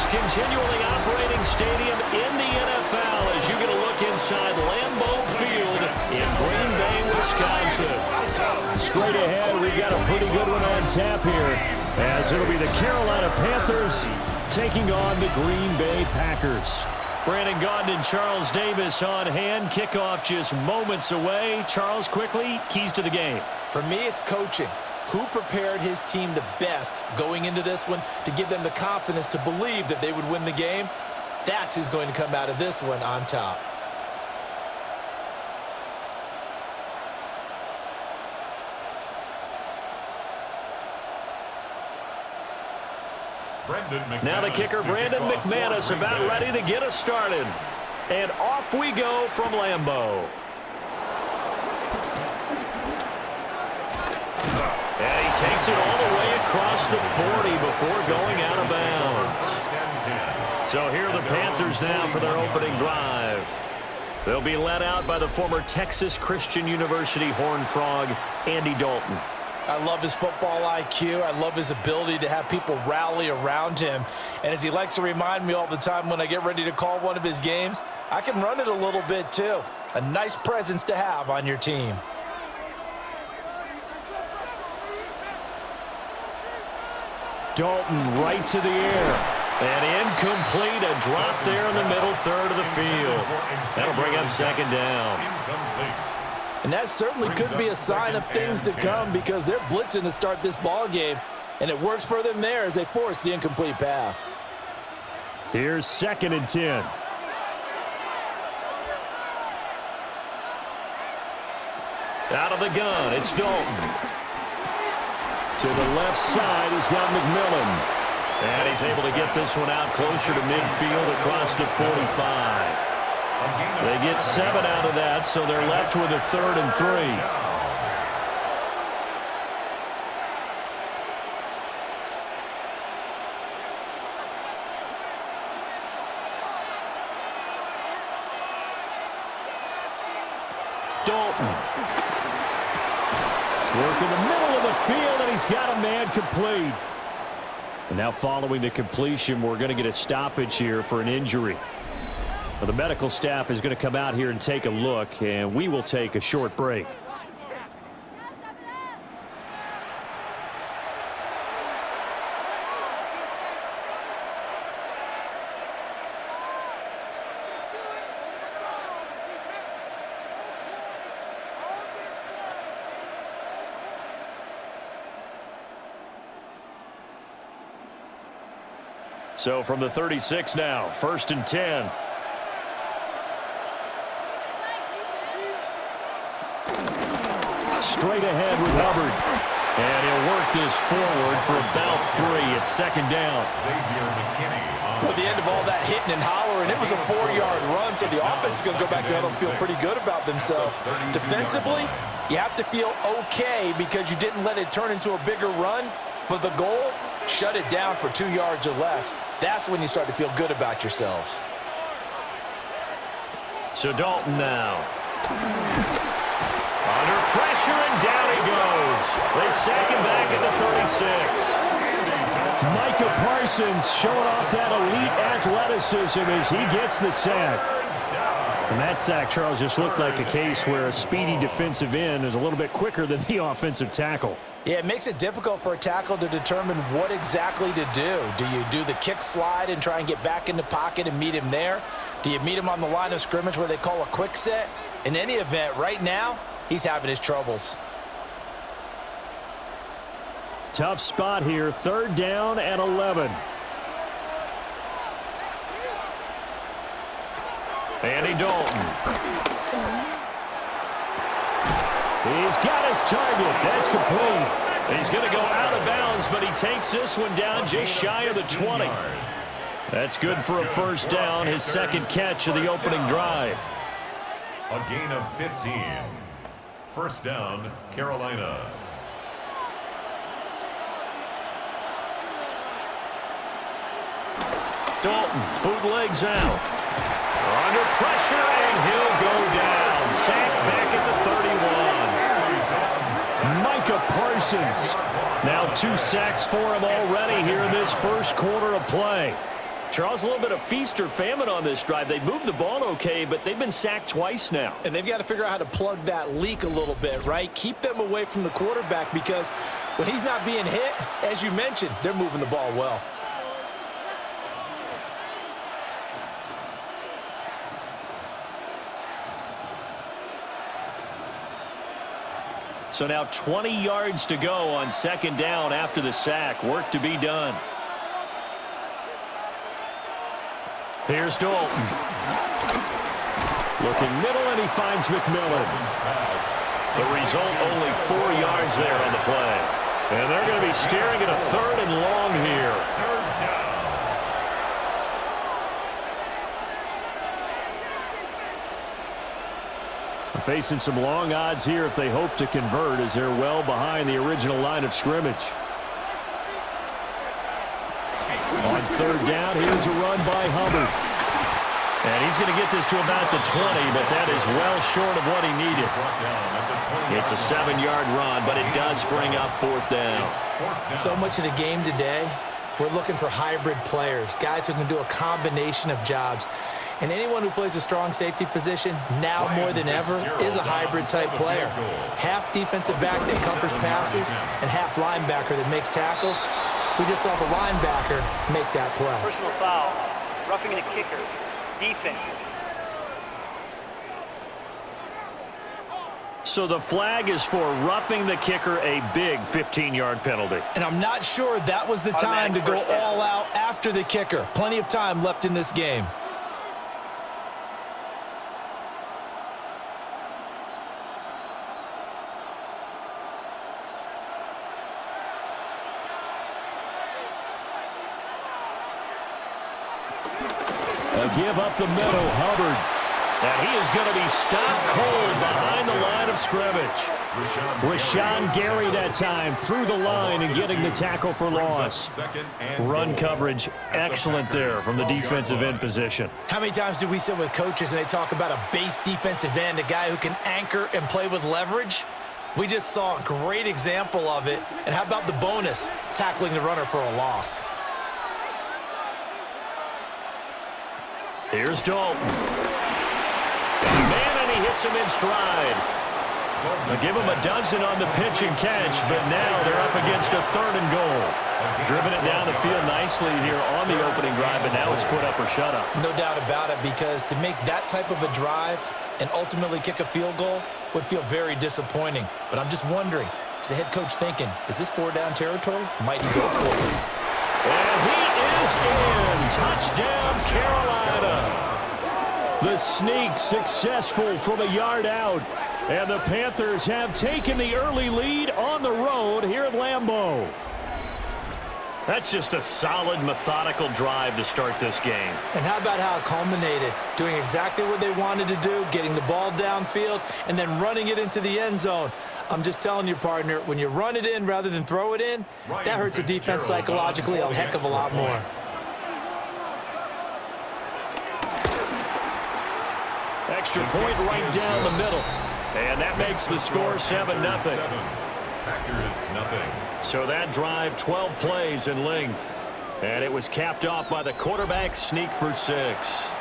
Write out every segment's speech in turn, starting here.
continually operating stadium in the NFL as you get a look inside Lambeau Field in Green Bay, Wisconsin. Straight ahead, we've got a pretty good one on tap here, as it'll be the Carolina Panthers taking on the Green Bay Packers. Brandon Gaudin and Charles Davis on hand. Kickoff just moments away. Charles, quickly, keys to the game. For me, it's coaching. Who prepared his team the best going into this one to give them the confidence to believe that they would win the game? That's who's going to come out of this one on top. Now the kicker, Brandon McManus, about ready to get us started. And off we go from Lambeau. And he takes it all the way across the 40 before going out of bounds. So here are the Panthers now for their opening drive. They'll be led out by the former Texas Christian University Horned Frog, Andy Dalton. I love his football IQ. I love his ability to have people rally around him. And as he likes to remind me all the time when I get ready to call one of his games, I can run it a little bit too. A nice presence to have on your team. Dalton right to the air. And incomplete, a drop there in the middle third of the field. That'll bring up second down. And that certainly could be a sign of things to come because they're blitzing to start this ball game, and it works for them there as they force the incomplete pass. Here's 2nd and 10. Out of the gun, it's Dalton. To the left side, he's got McMillan. And he's able to get this one out closer to midfield across the 45. They get 7 out of that, so they're left with a 3rd and 3. Dalton. Work in the middle of the field, and he's got a man complete. And now following the completion, we're going to get a stoppage here for an injury. Well, the medical staff is going to come out here and take a look, and we will take a short break. So from the 36 now, 1st and 10. Straight ahead with Hubbard. And he'll work this forward for about 3 at 2nd down. Well, the end of all that hitting and hollering, it was a 4-yard run, so the offense is going to go back there and feel pretty good about themselves. Defensively, you have to feel okay because you didn't let it turn into a bigger run, but the goal, shut it down for 2 yards or less. That's when you start to feel good about yourselves. So Dalton now. Under pressure, and down he goes. They sack him back at the 36. Micah Parsons showing off that elite athleticism as he gets the sack. And that sack, Charles, just looked like a case where a speedy defensive end is a little bit quicker than the offensive tackle. Yeah, it makes it difficult for a tackle to determine what exactly to do. Do you do the kick slide and try and get back in the pocket and meet him there? Do you meet him on the line of scrimmage where they call a quick set? In any event, right now, he's having his troubles. Tough spot here, 3rd down and 11. Andy Dalton. He's got his target. That's complete. He's going to go out of bounds, but he takes this one down just shy of the 20. That's good for a 1st down, his 2nd catch of the opening drive. A gain of 15. 1st down, Carolina. Dalton bootlegs out. Under pressure, and he'll go down. Sacked back at the 31. Micah Parsons. Now 2 sacks for him already here in this 1st quarter of play. Charles, a little bit of feast or famine on this drive. They moved the ball okay, but they've been sacked twice now. And they've got to figure out how to plug that leak a little bit, right? Keep them away from the quarterback, because when he's not being hit, as you mentioned, they're moving the ball well. So now 20 yards to go on second down after the sack. Work to be done. Here's Dalton. Looking middle, and he finds McMillan. The result, only 4 yards there on the play. And they're going to be staring at a 3rd and long here. Facing some long odds here if they hope to convert, as they're well behind the original line of scrimmage. On 3rd down, here's a run by Hubbard. And he's going to get this to about the 20, but that is well short of what he needed. It's a 7-yard run, but it does bring up 4th down. So much of the game today, we're looking for hybrid players, guys who can do a combination of jobs. And anyone who plays a strong safety position, now more than ever, is a hybrid-type player. Half defensive back that covers passes, and half linebacker that makes tackles. We just saw the linebacker make that play. Personal foul, roughing the kicker, defense. So the flag is for roughing the kicker, a big 15-yard penalty. And I'm not sure that was the time to go all out after the kicker. Plenty of time left in this game. Give up the middle, Hubbard. And he is going to be stopped cold behind the line of scrimmage. Rashawn Gary that time through the line and getting the tackle for loss. Run coverage excellent there from the defensive end position. How many times do we sit with coaches and they talk about a base defensive end, a guy who can anchor and play with leverage? We just saw a great example of it. And how about the bonus, tackling the runner for a loss? Here's Dalton. Man, and he hits him in stride. They'll give him a dozen on the pitch and catch, but now they're up against a 3rd and goal. Driven it down the field nicely here on the opening drive, but now it's put up or shut up. No doubt about it, because to make that type of a drive and ultimately kick a field goal would feel very disappointing. But I'm just wondering, is the head coach thinking, is this 4-down territory? Might he go for it? And he is in. Touchdown, Carolina. The sneak successful from a yard out. And the Panthers have taken the early lead on the road here at Lambeau. That's just a solid, methodical drive to start this game. And how about how it culminated? Doing exactly what they wanted to do, getting the ball downfield, and then running it into the end zone. I'm just telling you, partner, when you run it in rather than throw it in, that hurts a defense psychologically a heck of a lot more. Extra point right down the middle. And that makes the score 7-0. Packers nothing. So that drive, 12 plays in length. And it was capped off by the quarterback sneak for 6.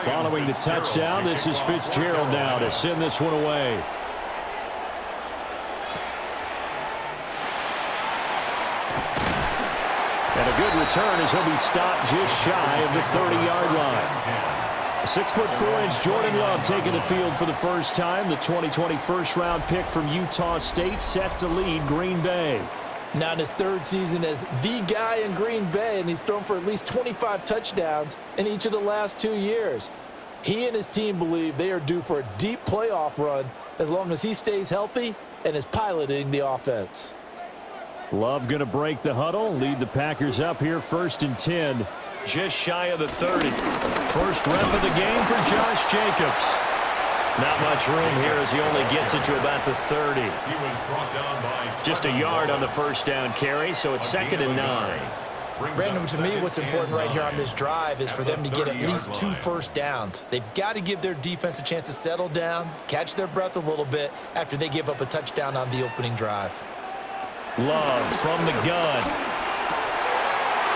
Following the touchdown, this is Fitzgerald now to send this one away. And a good return as he'll be stopped just shy of the 30-yard line. 6'4" Jordan Love taking the field for the first time. The 2020 first-round pick from Utah State set to lead Green Bay. Now in his 3rd season as the guy in Green Bay, and he's thrown for at least 25 touchdowns in each of the last 2 years. He and his team believe they are due for a deep playoff run as long as he stays healthy and is piloting the offense. Love going to break the huddle, lead the Packers up here 1st and 10, just shy of the 30. First rep of the game for Josh Jacobs. Not much room here as he only gets it to about the 30. He was brought down by Just a yard on the first down carry, so it's 2nd and 9. Brandon, to me, what's important right here on this drive is for them to get at least 2 first downs. They've got to give their defense a chance to settle down, catch their breath a little bit after they give up a touchdown on the opening drive. Love from the gun.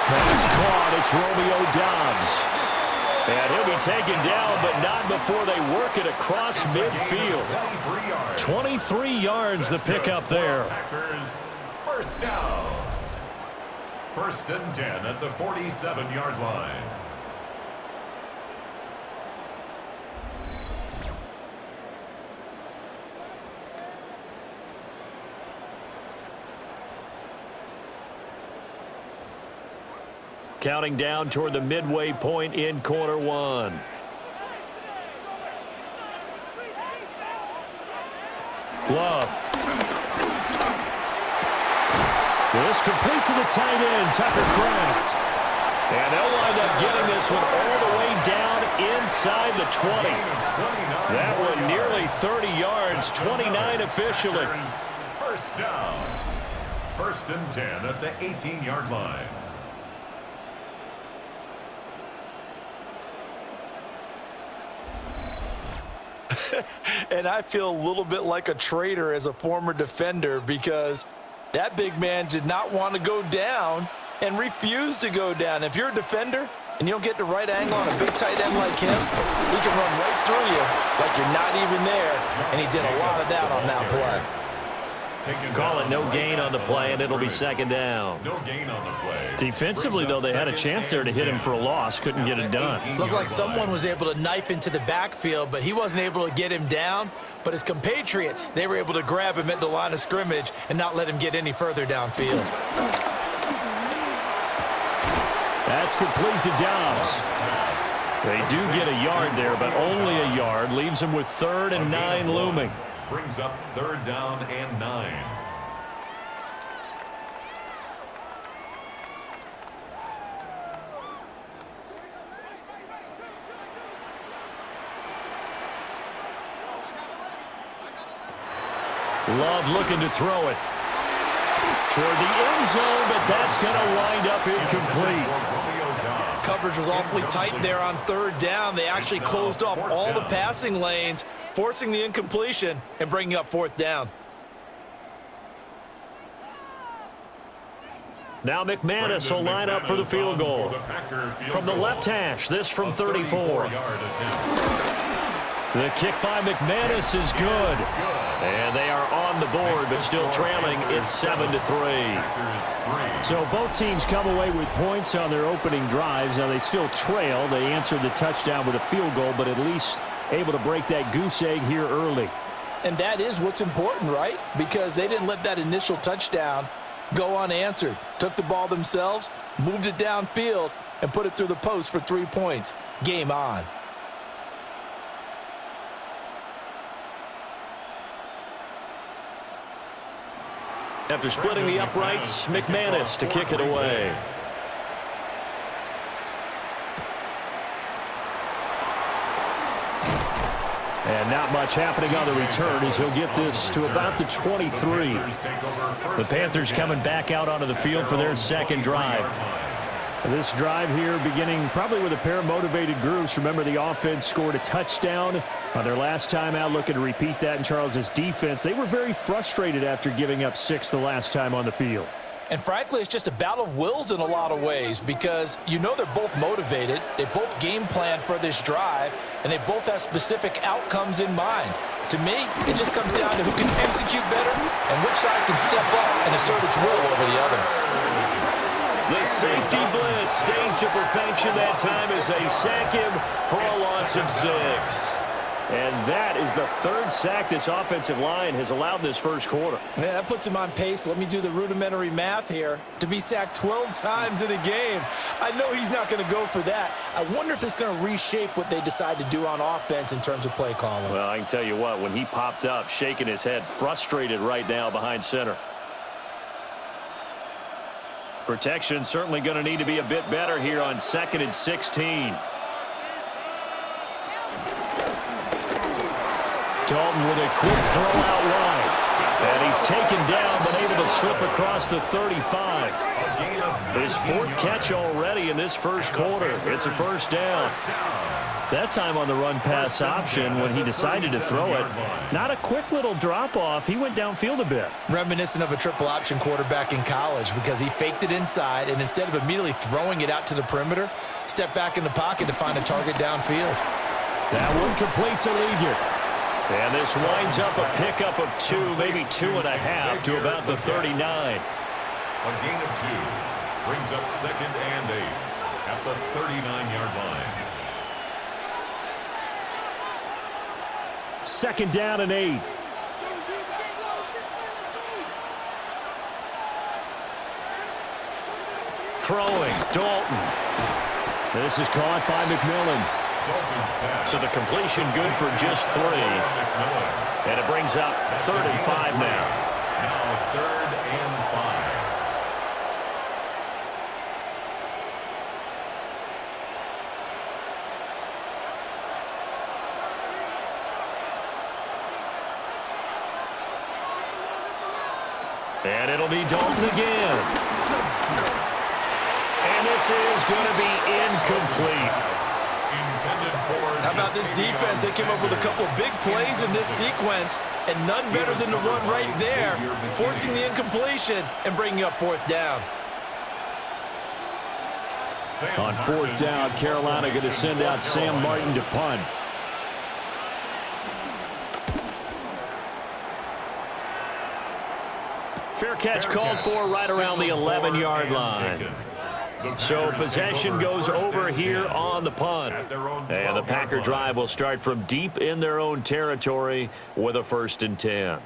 That's caught. It's Romeo Doubs. And he'll be taken down, but not before they work it across midfield. 23 yards the pickup there. Packers first down. 1st and 10 at the 47-yard line. Counting down toward the midway point in quarter 1. Love. This complete to the tight end, Tucker Kraft. And they'll wind up getting this one all the way down inside the 20. That one nearly 30 yards, 29 officially. First down. 1st and 10 at the 18-yard line. And I feel a little bit like a traitor as a former defender because that big man did not want to go down and refused to go down. If you're a defender and you don't get the right angle on a big tight end like him, he can run right through you like you're not even there, and he did a lot of that on that play. Call it no gain on the play, and it'll be 2nd down. No gain on the play. Defensively, though, they had a chance there to hit him for a loss. Couldn't get it done. Looked like someone was able to knife into the backfield, but he wasn't able to get him down. But his compatriots, they were able to grab him at the line of scrimmage and not let him get any further downfield. That's complete to Doubs. They do get a yard there, but only a yard. Leaves him with 3rd and 9 looming. Brings up 3rd down and 9. Love looking to throw it toward the end zone, but that's going to wind up incomplete. Coverage was awfully tight there on 3rd down. They actually closed off all the passing lanes, forcing the incompletion and bringing up 4th down. Now McManus will line up for the field goal. From the left hash, this from 34. The kick by McManus is good. And they are on the board, but still trailing. It's 7-3. So both teams come away with points on their opening drives. Now they still trail. They answered the touchdown with a field goal, but at least able to break that goose egg here early. And that is what's important, right? Because they didn't let that initial touchdown go unanswered. Took the ball themselves, moved it downfield, and put it through the post for 3 points. Game on. After splitting the uprights, McManus to kick it away. And not much happening on the return as he'll get this to about the 23. The Panthers coming back out onto the field for their 2nd drive. This drive here beginning probably with a pair of motivated groups. Remember, the offense scored a touchdown on their last time out. Looking to repeat that in Charles's defense. They were very frustrated after giving up 6 the last time on the field. And frankly, it's just a battle of wills in a lot of ways because you know they're both motivated. They both game plan for this drive, and they both have specific outcomes in mind. To me, it just comes down to who can execute better and which side can step up and assert its will over the other. The safety blitz staged to perfection that time as they sack him for a loss of 6. And that is the 3rd sack this offensive line has allowed this first quarter. Yeah, that puts him on pace. Let me do the rudimentary math here. To be sacked 12 times in a game, I know he's not going to go for that. I wonder if it's going to reshape what they decide to do on offense in terms of play calling. Well, I can tell you what, when he popped up, shaking his head, frustrated right now behind center. Protection certainly going to need to be a bit better here on 2nd and 16. Dalton with a quick throw out wide. And he's taken down, but able to slip across the 35. His fourth catch already in this first quarter. It's a first down. That time on the run-pass option when he decided to throw it. Not a quick little drop-off. He went downfield a bit. Reminiscent of a triple-option quarterback in college because he faked it inside, and instead of immediately throwing it out to the perimeter, stepped back in the pocket to find a target downfield. That one completes a lead. And this winds up a pickup of 2, maybe 2.5 to about the 39. A gain of 2 brings up 2nd and 8 at the 39-yard line. 2nd down and 8. Throwing, Dalton. This is caught by McMillan. So the completion good for just 3. And it brings up 3rd and 5 now. Now 3rd and 5. And it'll be Dalton again. And this is going to be incomplete. How about this defense? They came up with a couple of big plays in this sequence, and none better than the one right there, forcing the incompletion and bringing up 4th down. On 4th down, Carolina going to send out Sam Martin to punt. Fair catch called for right around the 11-yard line. So possession goes over here on the punt. And the Packer drive will start from deep in their own territory with a 1st and 10.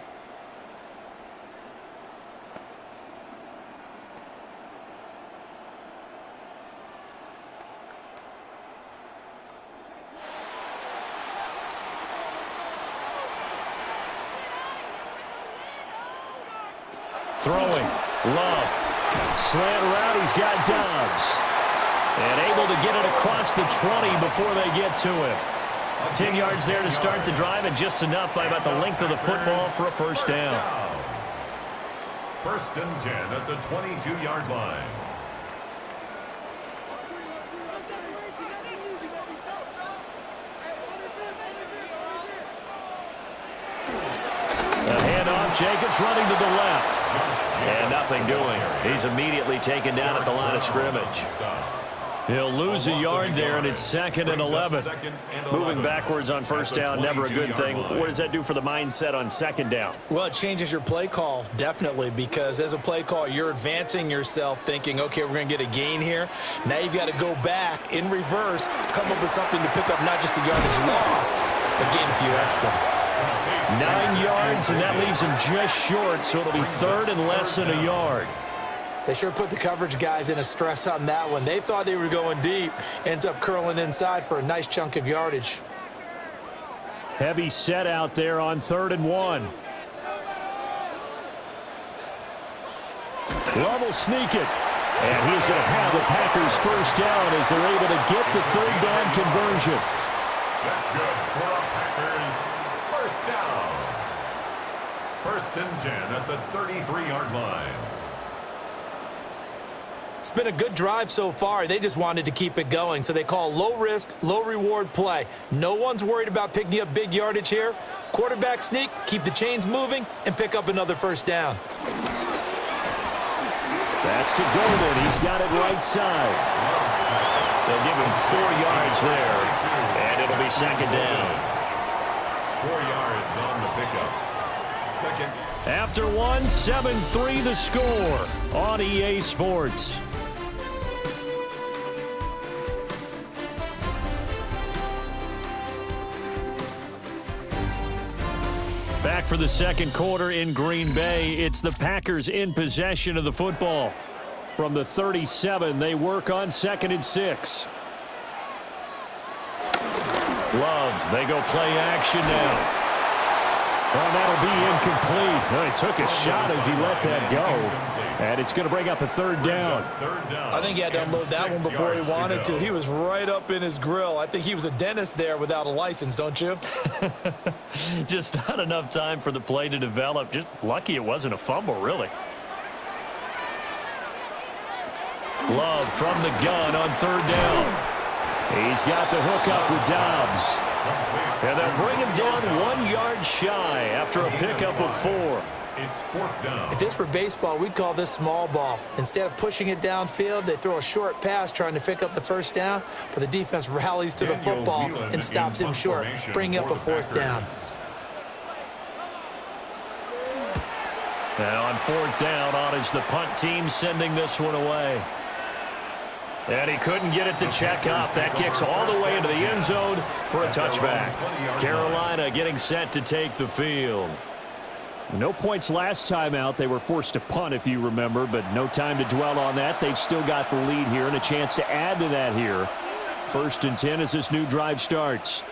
Throwing, Love. Slant route, he's got Dobbs. And able to get it across the 20 before they get to him. 10 yards there to start the drive, and just enough by about the length of the football for a 1st down. 1st and 10 at the 22-yard line. A handoff, Jacobs running to the left. And nothing doing. He's immediately taken down at the line of scrimmage. He'll lose a yard there, and it's 2nd and 11. Moving backwards on 1st down, never a good thing. What does that do for the mindset on 2nd down? Well, it changes your play call, definitely, because as a play call, you're advancing yourself thinking, okay, we're going to get a gain here. Now you've got to go back in reverse, come up with something to pick up not just the yardage lost, but gain a few extra. 9 yards, and that leaves him just short, so it'll be 3rd and less than a yard. They sure put the coverage guys in a stress on that one. They thought they were going deep. Ends up curling inside for a nice chunk of yardage. Heavy set out there on 3rd and 1. Love will sneak it. And he's going to have the Packers 1st down as they're able to get the 3rd down conversion. That's good for the Packers. 1st down. 1st and 10 at the 33-yard line. It's been a good drive so far. They just wanted to keep it going, so they call low-risk, low-reward play. No one's worried about picking up big yardage here. Quarterback sneak, keep the chains moving, and pick up another 1st down. That's to Golden. He's got it right side. They'll give him 4 yards there, and it'll be 2nd down. 4 yards on the pickup. 2nd. After 1, 7-3 the score on EA Sports. Back for the 2nd quarter in Green Bay. It's the Packers in possession of the football. From the 37, they work on 2nd and 6. Love, they go play action now. Well, that'll be incomplete. Well, he took a shot as he let that go. And it's going to bring up a third down. I think he had to unload that one before he wanted to. He was right up in his grill. I think he was a dentist there without a license, don't you? Just not enough time for the play to develop. Just lucky it wasn't a fumble, really. Love from the gun on third down. He's got the hook up with Dobbs. And they'll bring him down 1 yard shy after a pickup of 4. It's fourth down. If this were baseball, we'd call this small ball. Instead of pushing it downfield, they throw a short pass trying to pick up the first down, but the defense rallies to the football and stops him short, bringing up a fourth down. Now on fourth down, on is the punt team sending this one away. And he couldn't get it to check up. That kicks all the way into the end zone for a touchback. Carolina getting set to take the field. No points last time out. They were forced to punt, if you remember, but no time to dwell on that. They've still got the lead here and a chance to add to that here. 1st and 10 as this new drive starts.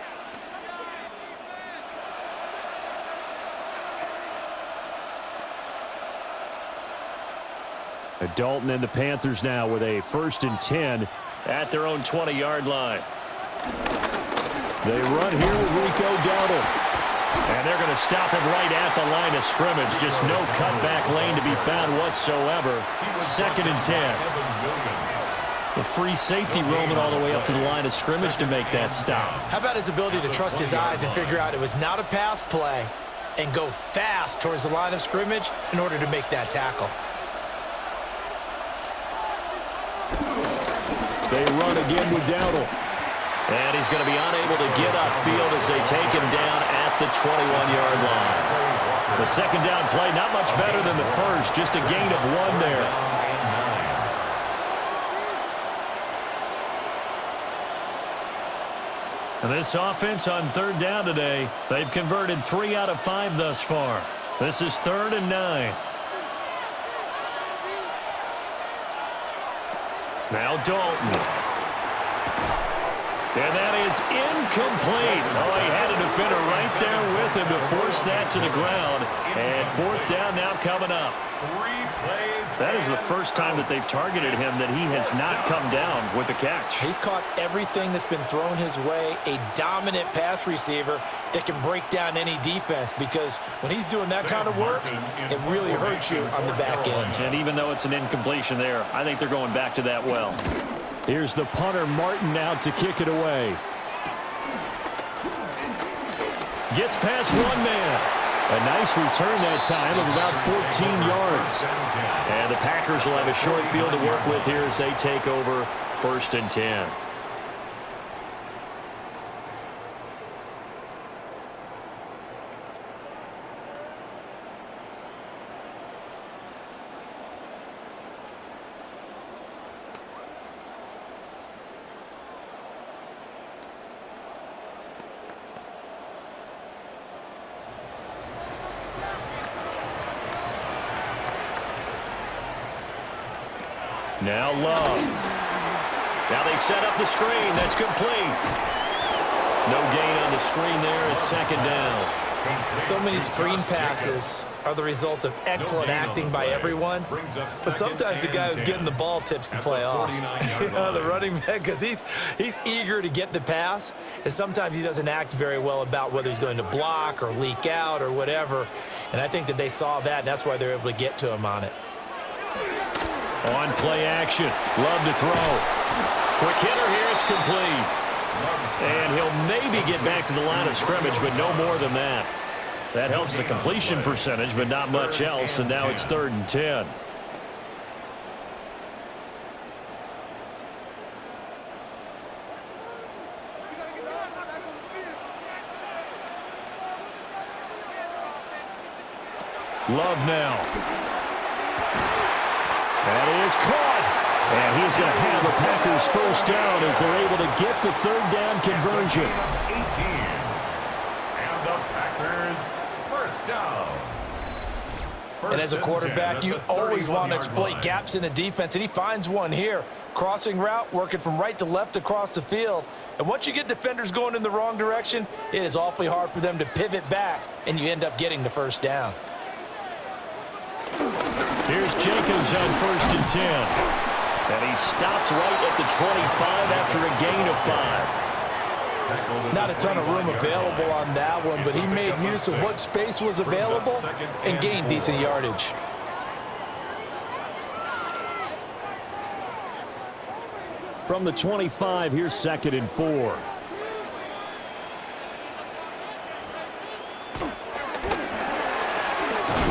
Dalton and the Panthers now with a 1st and 10 at their own 20-yard line. They run here with Rico Dowdle. And they're going to stop him right at the line of scrimmage. Just no cutback lane to be found whatsoever. 2nd and 10. The free safety roaming all the way up to the line of scrimmage to make that stop. How about his ability to trust his eyes and figure out it was not a pass play and go fast towards the line of scrimmage in order to make that tackle? They run again with Dowdle. And he's going to be unable to get upfield as they take him down at the 21-yard line. The 2nd down play, not much better than the first, just a gain of 1 there. And this offense on 3rd down today, they've converted 3 out of 5 thus far. This is 3rd and 9. Now Dalton. And that is incomplete. Oh, he had a defender right there with him to force that to the ground. And 4th down now coming up. That is the first time that they've targeted him that he has not come down with a catch. He's caught everything that's been thrown his way. A dominant pass receiver that can break down any defense, because when he's doing that kind of work, it really hurts you on the back end. And even though it's an incompletion there, I think they're going back to that well. Here's the punter, Martin, out to kick it away. Gets past 1 man. A nice return that time of about 14 yards. And the Packers will have a short field to work with here as they take over 1st and 10. Now Love. Now they set up the screen. That's complete. No gain on the screen there. It's 2nd down. So many screen passes are the result of excellent acting by everyone. But sometimes the guy who's getting the ball tips the play off. The running back, because he's eager to get the pass. And sometimes he doesn't act very well about whether he's going to block or leak out or whatever. And I think that they saw that, and that's why they're able to get to him on it. On play action. Love to throw. Quick hitter here. It's complete. And he'll maybe get back to the line of scrimmage, but no more than that. That helps the completion percentage, but not much else. And now it's 3rd and 10. Love now. That is caught. And he's going to have a Packers 1st down as they're able to get the 3rd down conversion. 18. And the Packers 1st down. And as a quarterback, you always want to exploit gaps in a defense, and he finds one here. Crossing route, working from right to left across the field. And once you get defenders going in the wrong direction, it is awfully hard for them to pivot back, and you end up getting the first down. Here's Jacobs on 1st and 10. And he stopped right at the 25 after a gain of 5. Not a ton of room available on that one, but he made use of what space was available and gained decent yardage. From the 25, here's 2nd and 4.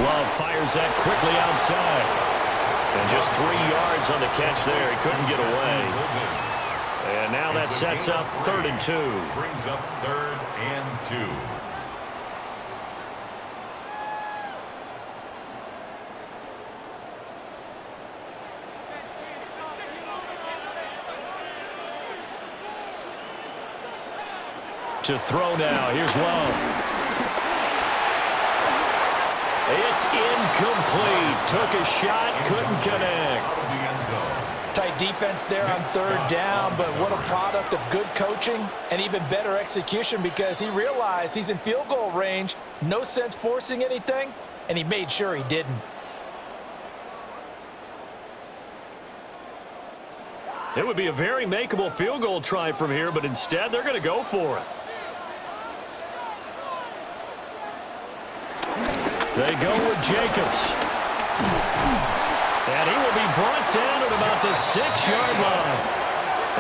Love fires that quickly outside. And just 3 yards on the catch there. He couldn't get away. And now that sets up 3rd and 2. Brings up 3rd and 2. To throw now. Here's Love. It's incomplete. Took a shot, couldn't connect. Tight defense there on 3rd down, but what a product of good coaching and even better execution, because he realized he's in field goal range, no sense forcing anything, and he made sure he didn't. It would be a very makeable field goal try from here, but instead they're going to go for it. They go with Jacobs. And he will be brought down at about the 6-yard line.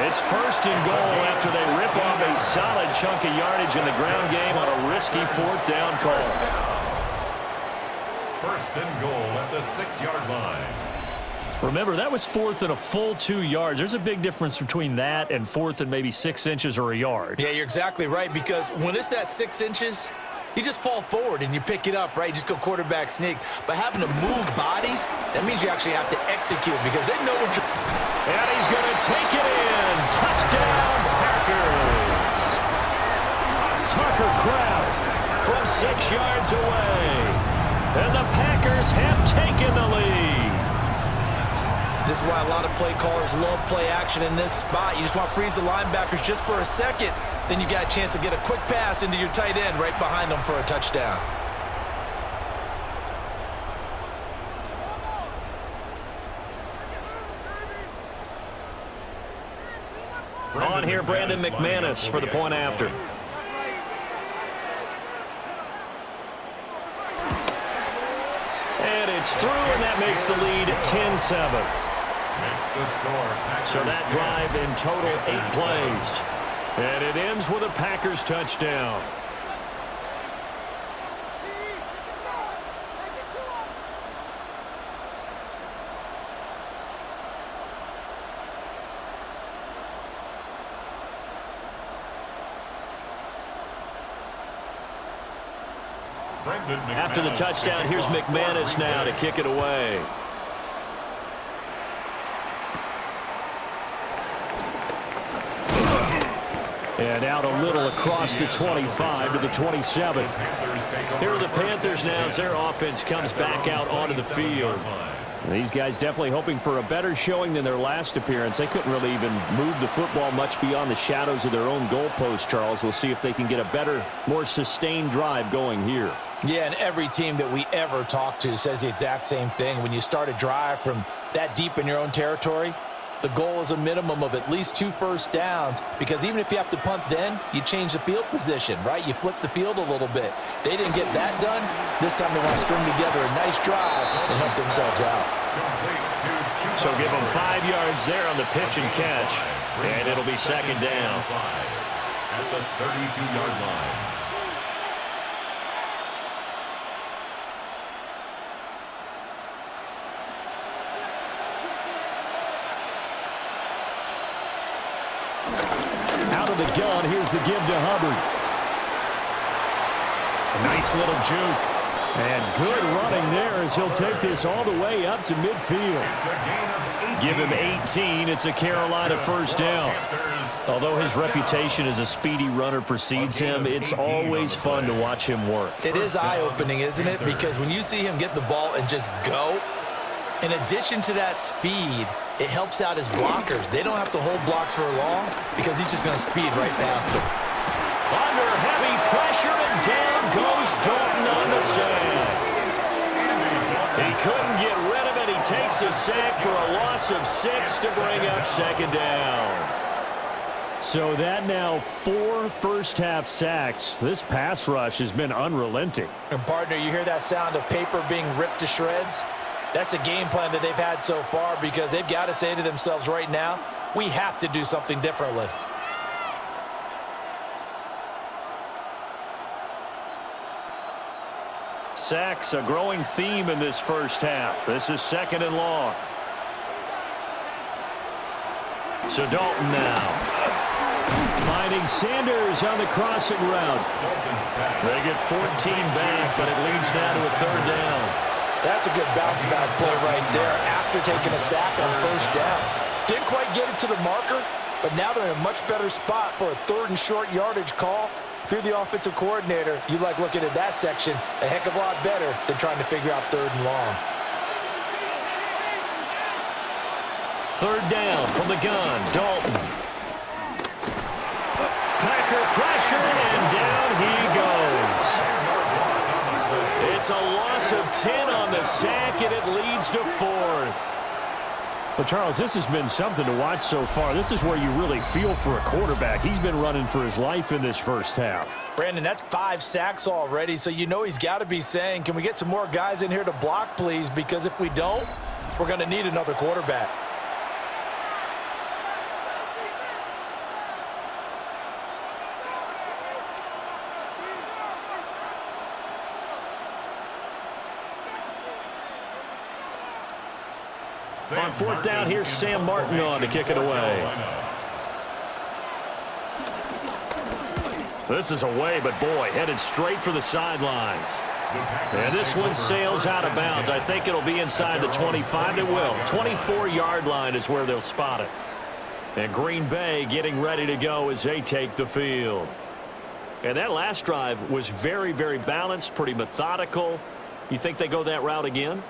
It's 1st and goal after they rip off a solid chunk of yardage in the ground game on a risky 4th down call. 1st and goal at the 6-yard line. Remember, that was 4th and a full 2 yards. There's a big difference between that and 4th and maybe 6 inches or a yard. Yeah, you're exactly right, because when it's that 6 inches, you just fall forward and you pick it up, right? You just go quarterback sneak. But having to move bodies, that means you actually have to execute, because they know what you're... And he's going to take it in. Touchdown, Packers. Tucker Kraft from 6 yards away. And the Packers have taken the lead. This is why a lot of play callers love play action in this spot. You just want to freeze the linebackers just for a second. Then you got a chance to get a quick pass into your tight end right behind them for a touchdown. On here, Brandon McManus for the point after. And it's through, and that makes the lead 10-7. So that drive in total 8 plays. And it ends with a Packers touchdown. After the touchdown, here's McManus now to kick it away. And out a little across the 25 to the 27. Here are the Panthers now as their offense comes back out onto the field. These guys definitely hoping for a better showing than their last appearance. They couldn't really even move the football much beyond the shadows of their own goalpost, Charles. We'll see if they can get a better, more sustained drive going here. Yeah, and every team that we ever talk to says the exact same thing. When you start a drive from that deep in your own territory, the goal is a minimum of at least 2 first downs, because even if you have to punt then, you change the field position, right? You flip the field a little bit. They didn't get that done. This time they want to string together a nice drive and help themselves out. So give them 5 yards there on the pitch and catch, and it'll be 2nd down. At the 32-yard line. The gun, here's the give to Hubbard. A nice little juke. And good running there as he'll take this all the way up to midfield. Give him 18. It's a Carolina first down. Although his reputation as a speedy runner precedes him, it's always fun to watch him work. It is eye-opening, isn't it? Because when you see him get the ball and just go, In addition to that speed, it helps out his blockers. They don't have to hold blocks for long because he's just going to speed right past them. Under heavy pressure, and down goes Dalton on the sack. He couldn't get rid of it. He takes a sack for a loss of 6 to bring up second down. So that now 4 first-half sacks. This pass rush has been unrelenting. And, partner, you hear that sound of paper being ripped to shreds? That's the game plan that they've had so far because they've got to say to themselves right now, we have to do something differently. Sacks, a growing theme in this first half. This is 2nd and long. So Dalton now. Finding Sanders on the crossing route. They get 14 back, but it leads now to a 3rd down. That's a good bounce-back play right there after taking a sack on 1st down. Didn't quite get it to the marker, but now they're in a much better spot for a 3rd and short yardage call. If you're the offensive coordinator, you like looking at that section a heck of a lot better than trying to figure out 3rd and long. 3rd down from the gun, Dalton. Packer pressure, and down he goes. It's a loss of 10 on the sack, and it leads to 4th. Well, Charles, this has been something to watch so far. This is where you really feel for a quarterback. He's been running for his life in this first half. Brandon, that's 5 sacks already, so you know he's got to be saying, can we get some more guys in here to block, please? Because if we don't, we're going to need another quarterback. On 4th down, here's Sam Martin on to kick it away. This is away, but boy, headed straight for the sidelines. And this one sails out of bounds. I think it'll be inside the 25. It will. 24-yard line is where they'll spot it. And Green Bay getting ready to go as they take the field. And that last drive was very, very balanced, pretty methodical. You think they go that route again?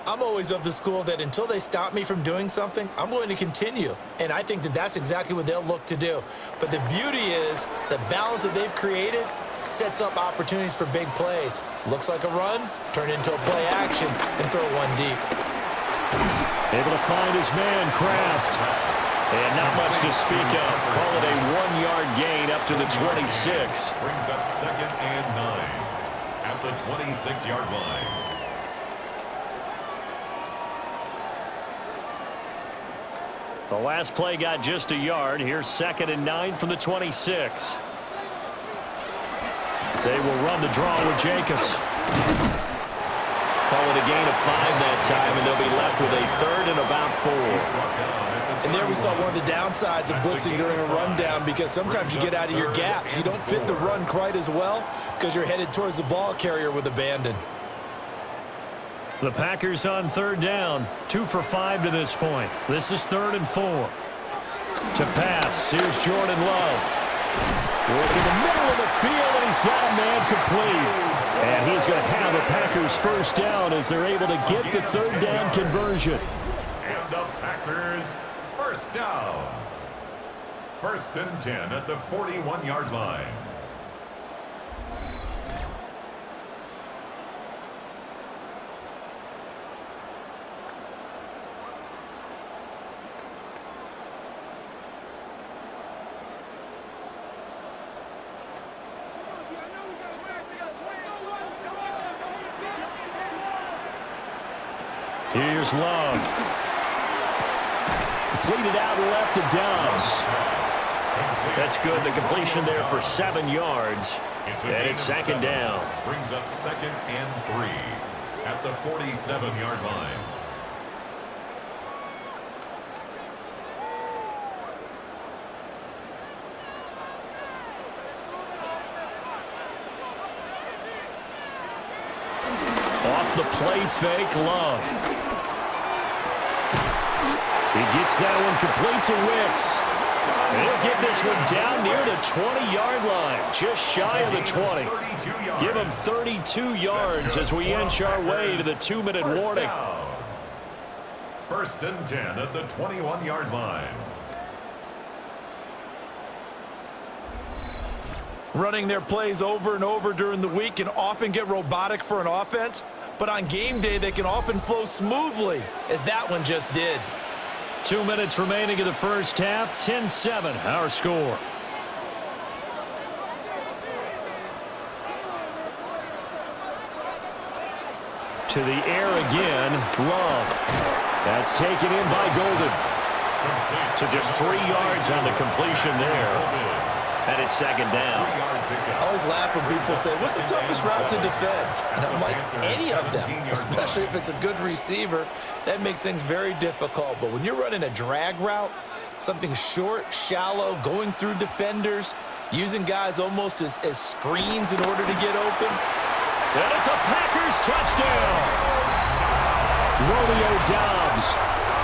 I'm always of the school that until they stop me from doing something, I'm going to continue. And I think that that's exactly what they'll look to do. But the beauty is the balance that they've created sets up opportunities for big plays. Looks like a run, turn into a play action, and throw one deep. Able to find his man, Kraft. And not much to speak of. Call it a 1-yard gain up to the 26. Brings up 2nd and 9 at the 26-yard line. The last play got just a yard. Here's 2nd and 9 from the 26. They will run the draw with Jacobs. Call it a gain of 5 that time, and they'll be left with a 3rd and about 4. And there we saw one of the downsides of blitzing during a rundown because sometimes you get out of your gaps. You don't fit the run quite as well because you're headed towards the ball carrier with abandon. The Packers on 3rd down. 2 for 5 to this point. This is 3rd and 4. To pass. Here's Jordan Love. Working the middle of the field, and he's got a man complete. And he's going to have a Packers 1st down as they're able to get the 3rd down conversion. And the Packers 1st down. 1st and 10 at the 41-yard line. Here's Love. Completed out left to Dobbs. That's good. The completion there for 7 yards. And it's 2nd down. Brings up 2nd and 3 at the 47-yard line. Off the play fake, Love. He gets that one complete to Wicks. And he'll get this one down near the 20-yard line, just shy of the 20. Give him 32 yards as we inch our way to the 2-minute warning. First and 10 at the 21-yard line. Running their plays over and over during the week can often get robotic for an offense, but on game day they can often flow smoothly, as that one just did. 2 minutes remaining in the first half, 10-7 our score. To the air again, Love. That's taken in by Golden. So just 3 yards on the completion there. And it's second down. I always laugh when people say, what's the toughest route to defend? And I'm like, any of them, especially if it's a good receiver. That makes things very difficult. But when you're running a drag route, something short, shallow, going through defenders, using guys almost as screens in order to get open. And it's a Packers touchdown. Romeo Doubs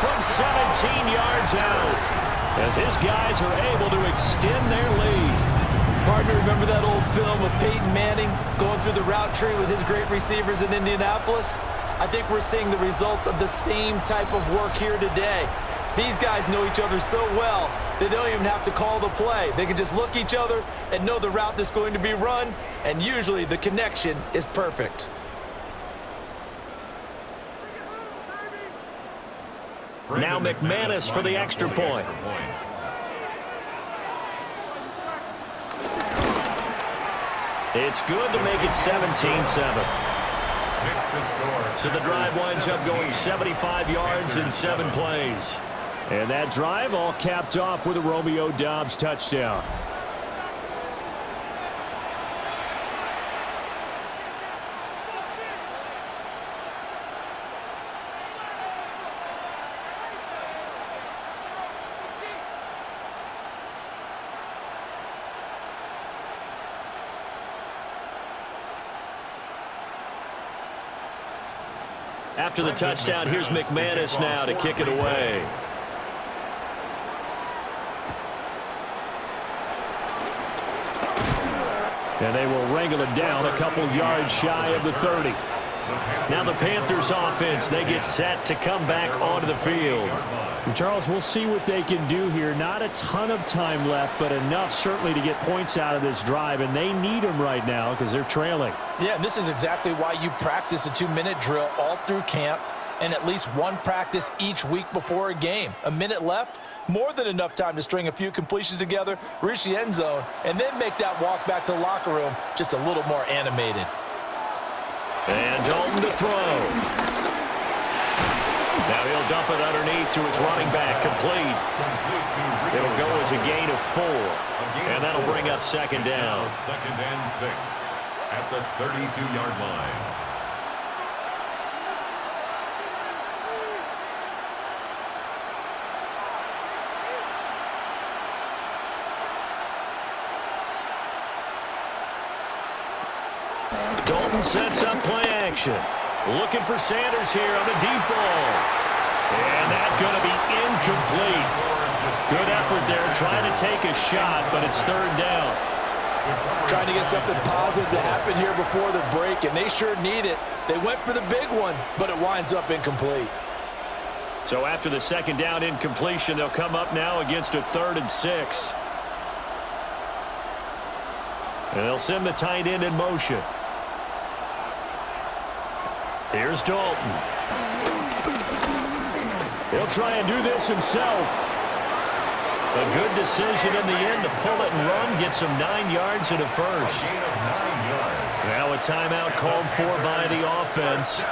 from 17 yards out, as his guys are able to extend their lead. Partner, remember that old film of Peyton Manning going through the route tree with his great receivers in Indianapolis? I think we're seeing the results of the same type of work here today. These guys know each other so well that they don't even have to call the play. They can just look each other and know the route that's going to be run, and usually the connection is perfect. Now McManus for the extra point. It's good to make it 17-7. So the drive winds up going 75 yards in 7 plays. And that drive all capped off with a Romeo Doubs touchdown. After the touchdown, here's McManus now to kick it away. And they will wrangle it down a couple yards shy of the 30. Now the Panthers offense, they get set to come back onto the field. And Charles, we'll see what they can do here. Not a ton of time left, but enough certainly to get points out of this drive, and they need them right now because they're trailing. Yeah, and this is exactly why you practice a 2-minute drill all through camp and at least one practice each week before a game. A minute left, more than enough time to string a few completions together, reach the end zone, and then make that walk back to the locker room just a little more animated. And Dalton to throw. Now he'll dump it underneath to his running back, complete. It'll go as a gain of 4, and that'll bring up second down. Second and 6 at the 32-yard line. Dalton sets up play action. Looking for Sanders here on the deep ball. And that's going to be incomplete. Good effort there trying to take a shot, but it's third down. Trying to get something positive to happen here before the break, and they sure need it. They went for the big one, but it winds up incomplete. So after the second down incompletion, they'll come up now against a 3rd and 6. And they'll send the tight end in motion. Here's Dalton. He'll try and do this himself. A good decision in the end to pull it and run, get some 9 yards and a first. Now a timeout called for by the offense,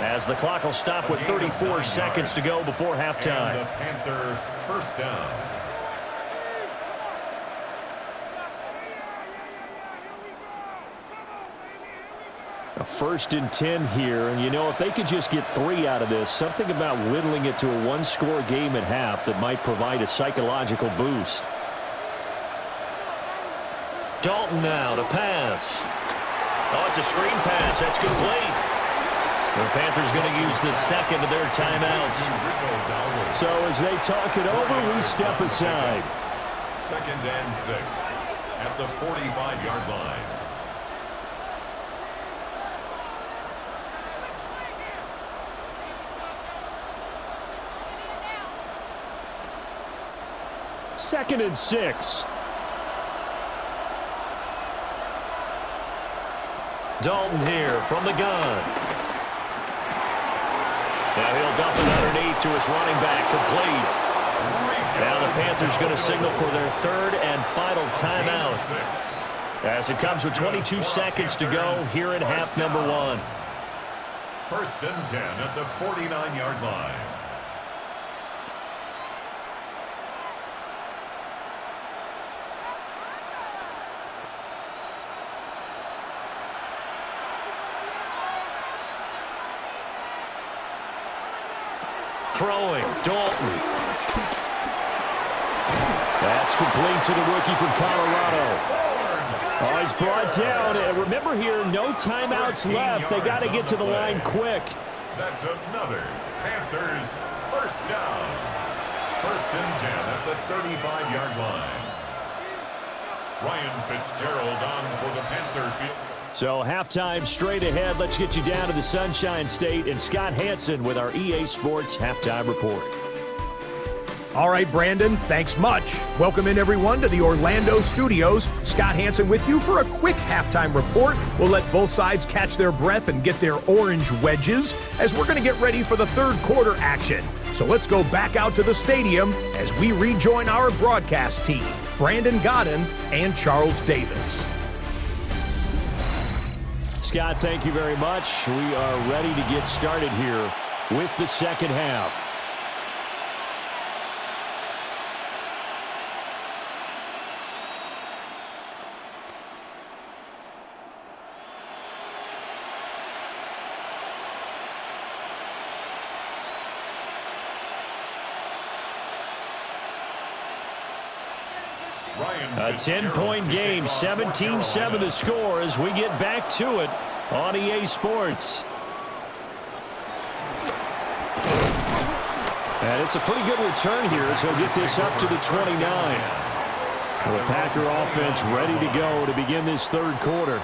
as the clock will stop with 34 seconds to go before halftime. And the Panther first down. A 1st and 10 here, and you know, if they could just get 3 out of this, something about whittling it to a 1-score game at half that might provide a psychological boost. Dalton now to pass. Oh, it's a screen pass. That's complete. The Panthers going to use the second of their timeouts. So as they talk it over, we step aside. Second and 6 at the 45-yard line. 2nd and 6. Dalton here from the gun. Now he'll dump it underneath to his running back, complete. Now the Panthers going to signal for their 3rd and final timeout, as it comes with 22 seconds to go here in half number 1. 1st and 10 at the 49-yard line. Throwing, Dalton. That's complete to the rookie from Colorado. Oh, he's brought down. And remember here, no timeouts left. They got to get to the line quick. That's another Panthers 1st down. 1st and 10 at the 35-yard line. Ryan Fitzgerald on for the Panthers. So halftime straight ahead. Let's get you down to the Sunshine State and Scott Hansen with our EA Sports Halftime Report. All right, Brandon, thanks much. Welcome in, everyone, to the Orlando studios. Scott Hansen with you for a quick halftime report. We'll let both sides catch their breath and get their orange wedges as we're going to get ready for the 3rd quarter action. So let's go back out to the stadium as we rejoin our broadcast team, Brandon Godden and Charles Davis. Scott, thank you very much. We are ready to get started here with the second half. A 10-point game, 17-7 the score as we get back to it on EA Sports. And it's a pretty good return here as he'll get this up to the 29. The Packer offense ready to go to begin this 3rd quarter.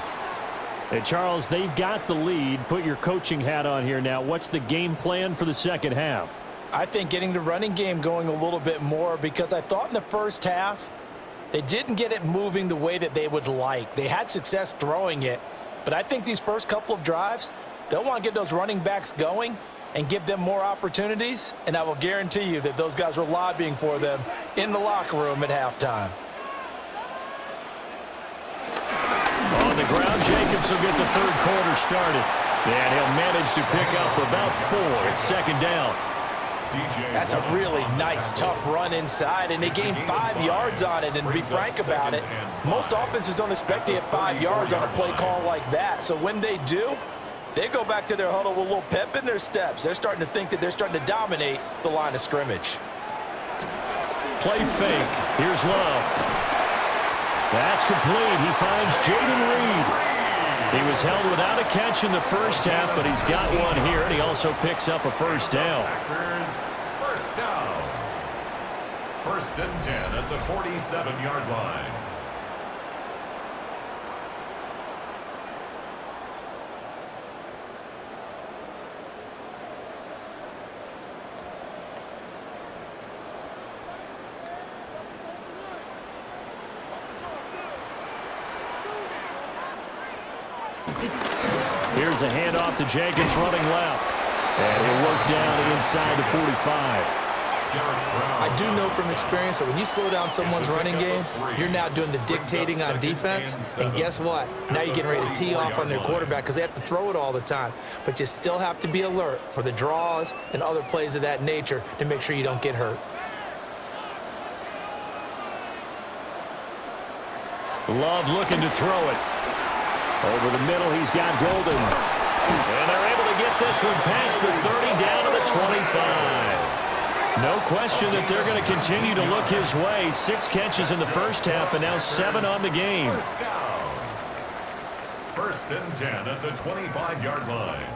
And Charles, they've got the lead. Put your coaching hat on here now. What's the game plan for the second half? I think getting the running game going a little bit more, because I thought in the first half they didn't get it moving the way that they would like. They had success throwing it, but I think these first couple of drives, they'll want to get those running backs going and give them more opportunities, and I will guarantee you that those guys were lobbying for them in the locker room at halftime. On the ground, Jacobs will get the 3rd quarter started, and he'll manage to pick up about 4. It's 2nd down. That's a really nice, tough run inside, and they gained 5 yards on it. And to be frank about it, most offenses don't expect to get 5 yards on a play call like that. So when they do, they go back to their huddle with a little pep in their steps. They're starting to think that they're starting to dominate the line of scrimmage. Play fake. Here's Love. That's complete. He finds Jaden Reed. He was held without a catch in the first half, but he's got one here, and he also picks up a 1st down. 1st down. 1st and 10 at the 47-yard line. Here's a handoff to Jenkins running left. And he'll work down inside the 45. I do know from experience that when you slow down someone's running game, you're now doing the dictating on defense. And guess what? Now you're getting ready to tee off on their quarterback because they have to throw it all the time. But you still have to be alert for the draws and other plays of that nature to make sure you don't get hurt. Love looking to throw it. Over the middle, he's got Golden. And they're able to get this one past the 30 down to the 25. No question that they're going to continue to look his way. 6 catches in the first half and now 7 on the game. 1st and 10 at the 25-yard line.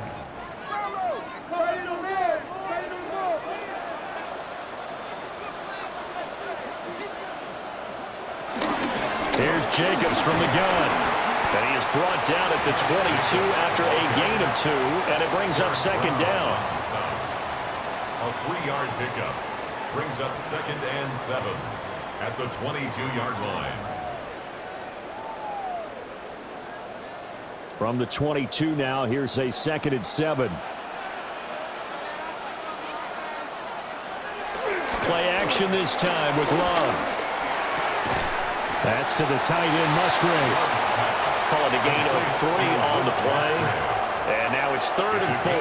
Here's Jacobs from the gun. And he is brought down at the 22 after a gain of 2, and it brings up 2nd down. A 3-yard pickup brings up 2nd and 7 at the 22-yard line. From the 22 now, here's a 2nd and 7. Play action this time with Love. That's to the tight end, Musgrave. Call it a gain of 3 on the play. And now it's 3rd and 4.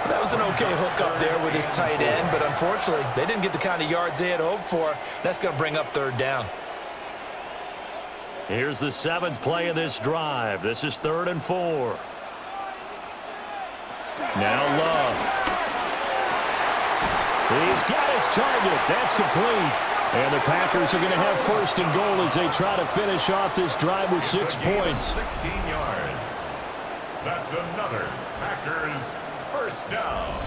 That was an okay hook up there with his tight end, but unfortunately, they didn't get the kind of yards they had hoped for. That's going to bring up 3rd down. Here's the 7th play of this drive. This is 3rd and 4. Now Love. He's got his target. That's complete. And the Packers are going to have 1st and goal as they try to finish off this drive with 6 points. 16 yards. That's another Packers 1st down.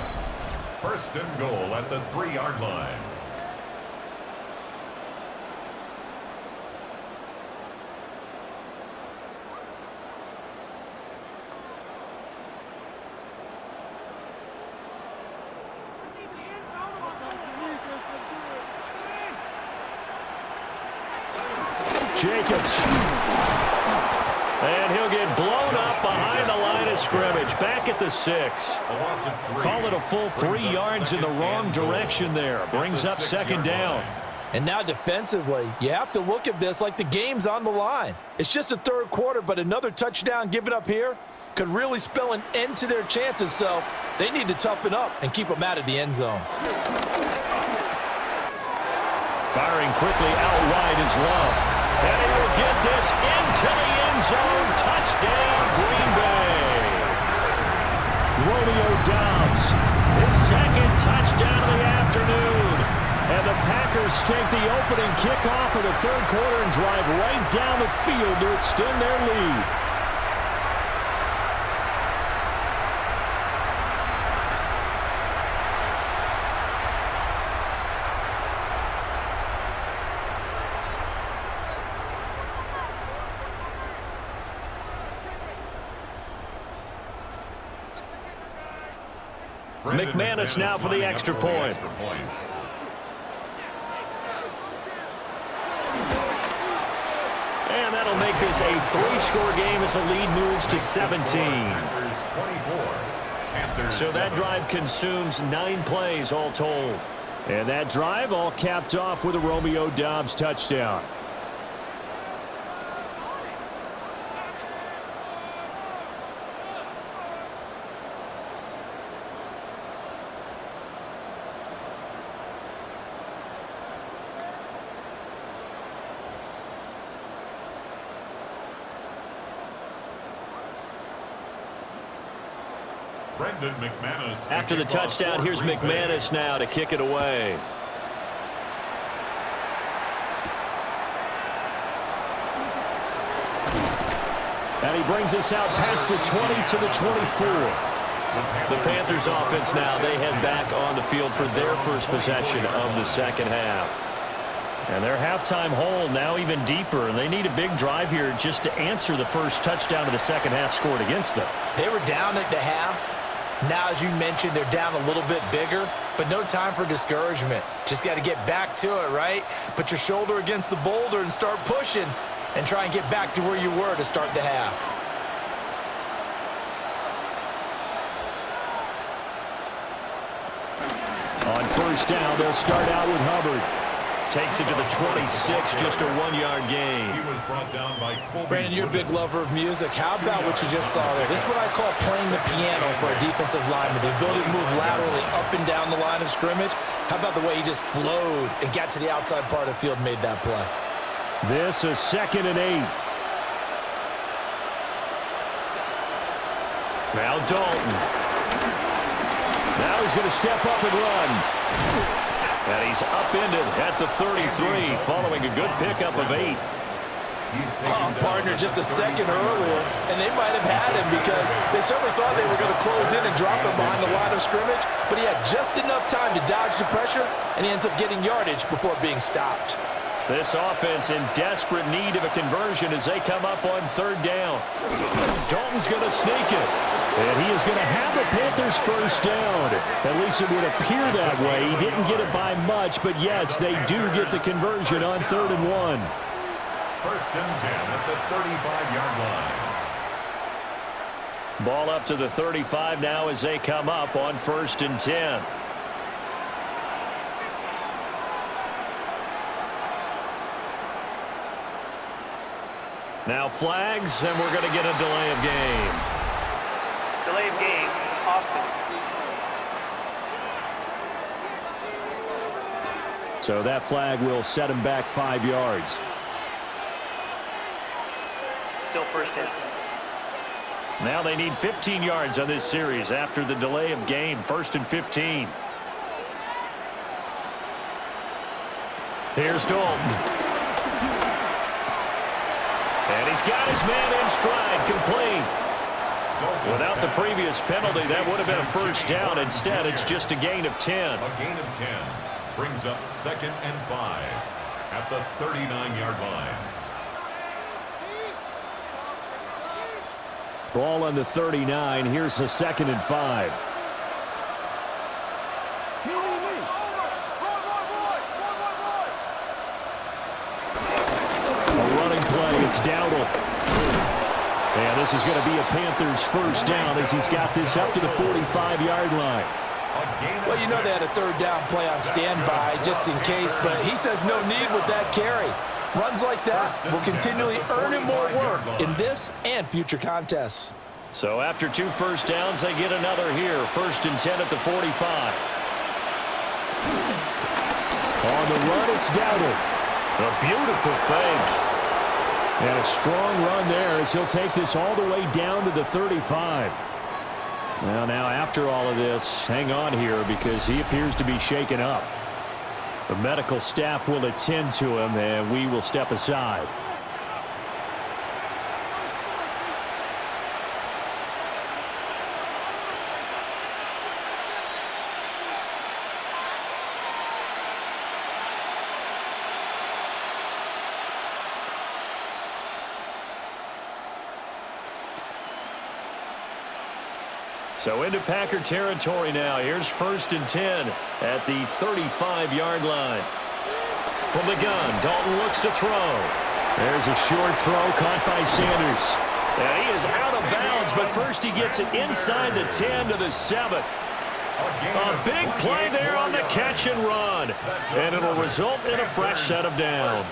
1st and goal at the 3-yard line. Jacobs. And he'll get blown up behind the line of scrimmage. Back at the 6. Call it a full 3 yards in the wrong direction there. Brings up 2nd down. And now defensively, you have to look at this like the game's on the line. It's just the 3rd quarter, but another touchdown given up here could really spell an end to their chances. So they need to toughen up and keep them out of the end zone. Firing quickly out wide is Love. And he will get this into the end zone. Touchdown, Green Bay. Romeo Doubs. His 2nd touchdown of the afternoon. And the Packers take the opening kickoff of the 3rd quarter and drive right down the field to extend their lead. McManus now for the extra point. And that'll make this a 3-score game as the lead moves to 17. So that drive consumes 9 plays all told. And that drive all capped off with a Romeo Doubs touchdown. After the touchdown, here's McManus now to kick it away. And he brings us out past the 20 to the 24. The Panthers offense now, they head back on the field for their first possession of the 2nd half. And their halftime hole now even deeper, and they need a big drive here just to answer the first touchdown of the 2nd half scored against them. They were down at the half. Now, as you mentioned, they're down a little bit bigger, but no time for discouragement. Just got to get back to it, right? Put your shoulder against the boulder and start pushing and try and get back to where you were to start the half. On 1st down, they'll start out with Hubbard. Takes it to the 26, just a 1-yard gain. He was brought down by Brandon, you're a big lover of music. How about what you just saw there? This is what I call playing the piano for a defensive lineman. The ability to move laterally up and down the line of scrimmage. How about the way he just flowed and got to the outside part of the field and made that play? This is 2nd and 8. Now Dalton. Now he's going to step up and run. And he's upended at the 33 following a good pickup of 8. Partner, just a second earlier, and they might have had him because they certainly thought they were going to close in and drop him behind the line of scrimmage, but he had just enough time to dodge the pressure, and he ends up getting yardage before being stopped. This offense in desperate need of a conversion as they come up on third down. Dalton's going to sneak it. And he is going to have the Panthers first down. At least it would appear that way. He didn't get it by much, but yes, they do get the conversion on 3rd and 1. First and 10 at the 35-yard line. Ball up to the 35 now as they come up on 1st and 10. Now flags, and we're going to get a delay of game. Delay of game, offense. So that flag will set him back 5 yards. Still first down. Now they need 15 yards on this series after the delay of game. 1st and 15. Here's Dalton. And he's got his man in stride, complete. Without the previous penalty, that would have been a first down. Instead, it's just a gain of 10. A gain of 10 brings up 2nd and 5 at the 39-yard line. Ball on the 39. Here's the 2nd and 5. It's Dowdle. And this is going to be a Panthers first down as he's got this up to the 45-yard line. Well, you know they had a 3rd down play on standby just in case, but he says no need with that carry. Runs like that will continually earn him more work in this and future contests. So after 2 first downs, they get another here. 1st and 10 at the 45. On the run, it's Dowdle. A beautiful fake. And a strong run there as he'll take this all the way down to the 35. Well, now after all of this, hang on here because he appears to be shaken up. The medical staff will attend to him, and we will step aside. So into Packer territory now. Here's 1st and 10 at the 35-yard line. From the gun, Dalton looks to throw. There's a short throw caught by Sanders. And he is out of bounds, but first he gets it inside the 10 to the 7. A big play there on the catch and run. And it'll result in a fresh set of downs.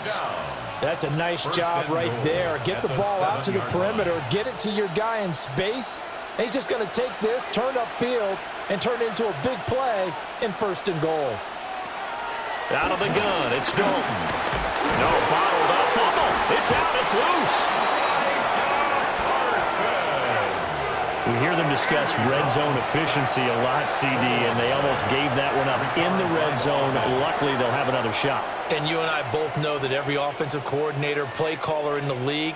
That's a nice job right there. Get the ball out to the perimeter. Get it to your guy in space. And he's just going to take this, turn upfield, and turn it into a big play in 1st and goal. Out of the gun, it's Dalton. No, bottled up. Fumble. It's out. It's loose. We hear them discuss red zone efficiency a lot, CD, and they almost gave that one up in the red zone. Luckily, they'll have another shot. And you and I both know that every offensive coordinator, play caller in the league,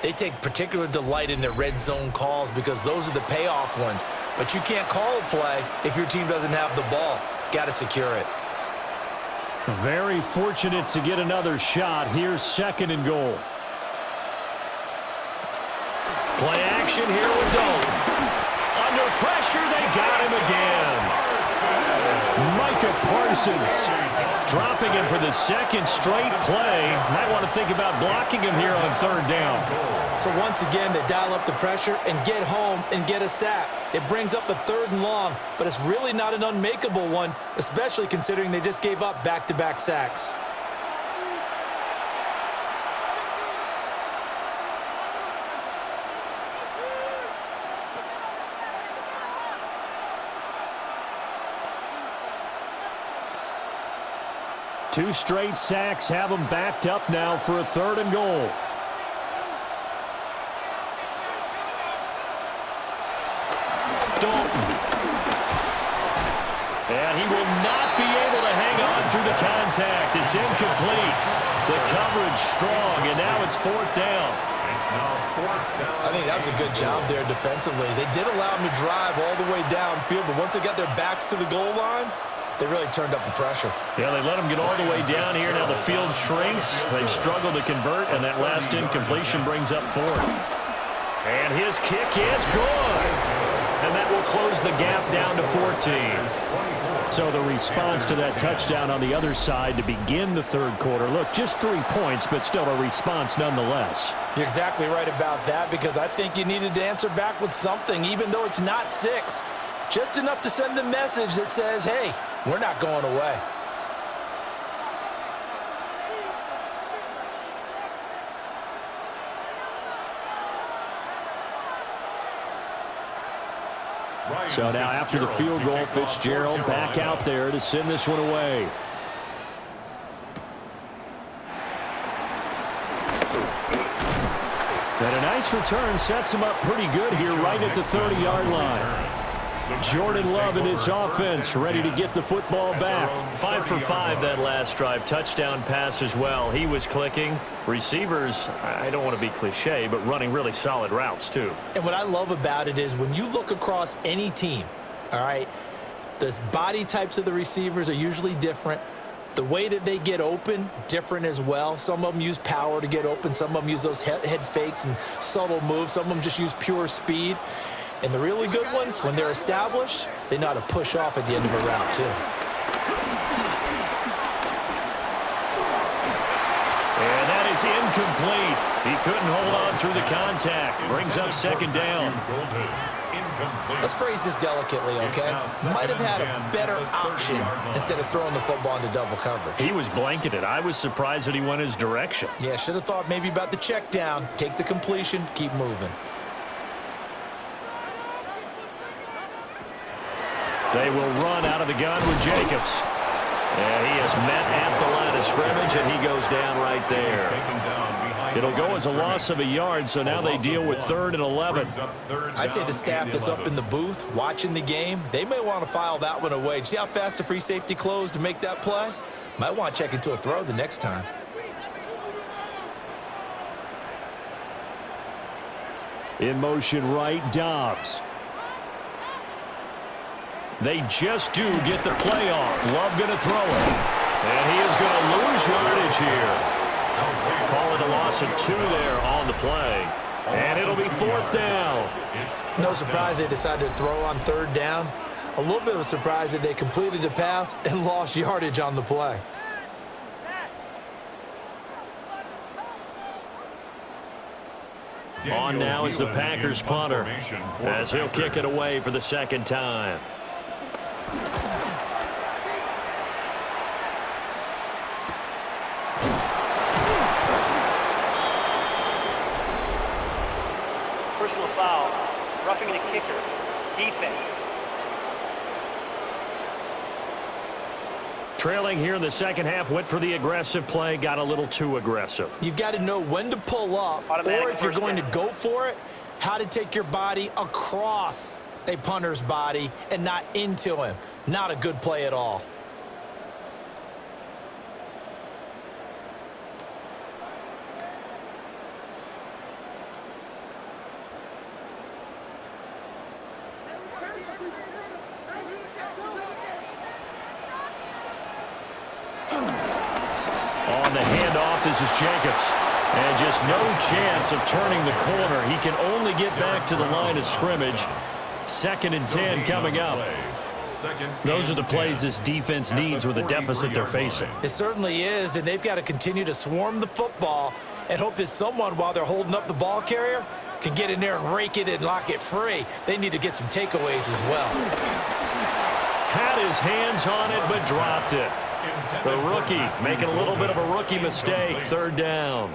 they take particular delight in their red zone calls because those are the payoff ones. But you can't call a play if your team doesn't have the ball. Got to secure it. Very fortunate to get another shot. Here's 2nd and goal. Play action here with Dalton. Under pressure, they got him again. Micah Parsons dropping him for the 2nd straight play. Might want to think about blocking him here on 3rd down. So once again, they dial up the pressure and get home and get a sack. It brings up a 3rd and long, but it's really not an unmakeable one, especially considering they just gave up back-to-back sacks. Two straight sacks have them backed up now for a 3rd and goal. Dalton. And he will not be able to hang on through the contact. It's incomplete. The coverage strong, and now it's 4th down. It's now 4th down. I think that was a good job there defensively. They did allow them to drive all the way downfield, but once they got their backs to the goal line, They really turned up the pressure. Yeah, they let him get all the way down here. Now the field shrinks. They've struggled to convert, and that last incompletion brings up fourth. And his kick is good. And that will close the gap down to 14. So the response to that touchdown on the other side to begin the third quarter. Look, just 3 points, but still a response nonetheless. You're exactly right about that, because I think you needed to answer back with something, even though it's not 6. Just enough to send the message that says, hey, we're not going away. So now after the field goal, Fitzgerald back out there to send this one away. And a nice return sets him up pretty good here right at the 30-yard line. Jordan Love and his offense ready to get the football back. 5 for 5 that last drive. Touchdown pass as well. He was clicking. Receivers, I don't want to be cliche, but running really solid routes too. And what I love about it is when you look across any team, all right, the body types of the receivers are usually different. The way that they get open, different as well. Some of them use power to get open. Some of them use those head fakes and subtle moves. Some of them just use pure speed. And the really good ones, when they're established, they know how to push off at the end of a route, too. And that is incomplete. He couldn't hold on through the contact. Brings up second down. Let's phrase this delicately, okay? Might have had a better option instead of throwing the football into double coverage. He was blanketed. I was surprised that he went his direction. Yeah, should have thought maybe about the check down, take the completion, keep moving. They will run out of the gun with Jacobs. And he is met at the line of scrimmage, and he goes down right there. It'll go as a loss of a yard, so now they deal with 3rd and 11. I'd say the staff that's up in the booth watching the game, they may want to file that one away. See how fast the free safety closed to make that play? Might want to check into a throw the next time. In motion right, Dobbs. They just do get the play off. Love going to throw it. And he is going to lose yardage here. Call it a loss of 2 there on the play. And it'll be 4th down. No surprise they decided to throw on 3rd down. A little bit of a surprise that they completed the pass and lost yardage on the play. On now is the Packers punter, as he'll kick it away for the 2nd time. Personal foul. Roughing the kicker. Defense. Trailing here in the second half, went for the aggressive play, got a little too aggressive. You've got to know when to pull up, or if you're going to go for it, how to take your body across a punter's body and not into him. Not a good play at all. On the handoff, this is Jacobs. And just no chance of turning the corner. He can only get back to the line of scrimmage. 2nd and 10 coming up. Those are the plays this defense needs with the deficit they're facing. It certainly is, and they've got to continue to swarm the football and hope that someone, while they're holding up the ball carrier, can get in there and rake it and lock it free. They need to get some takeaways as well. Had his hands on it, but dropped it. The rookie making a little bit of a rookie mistake. 3rd down.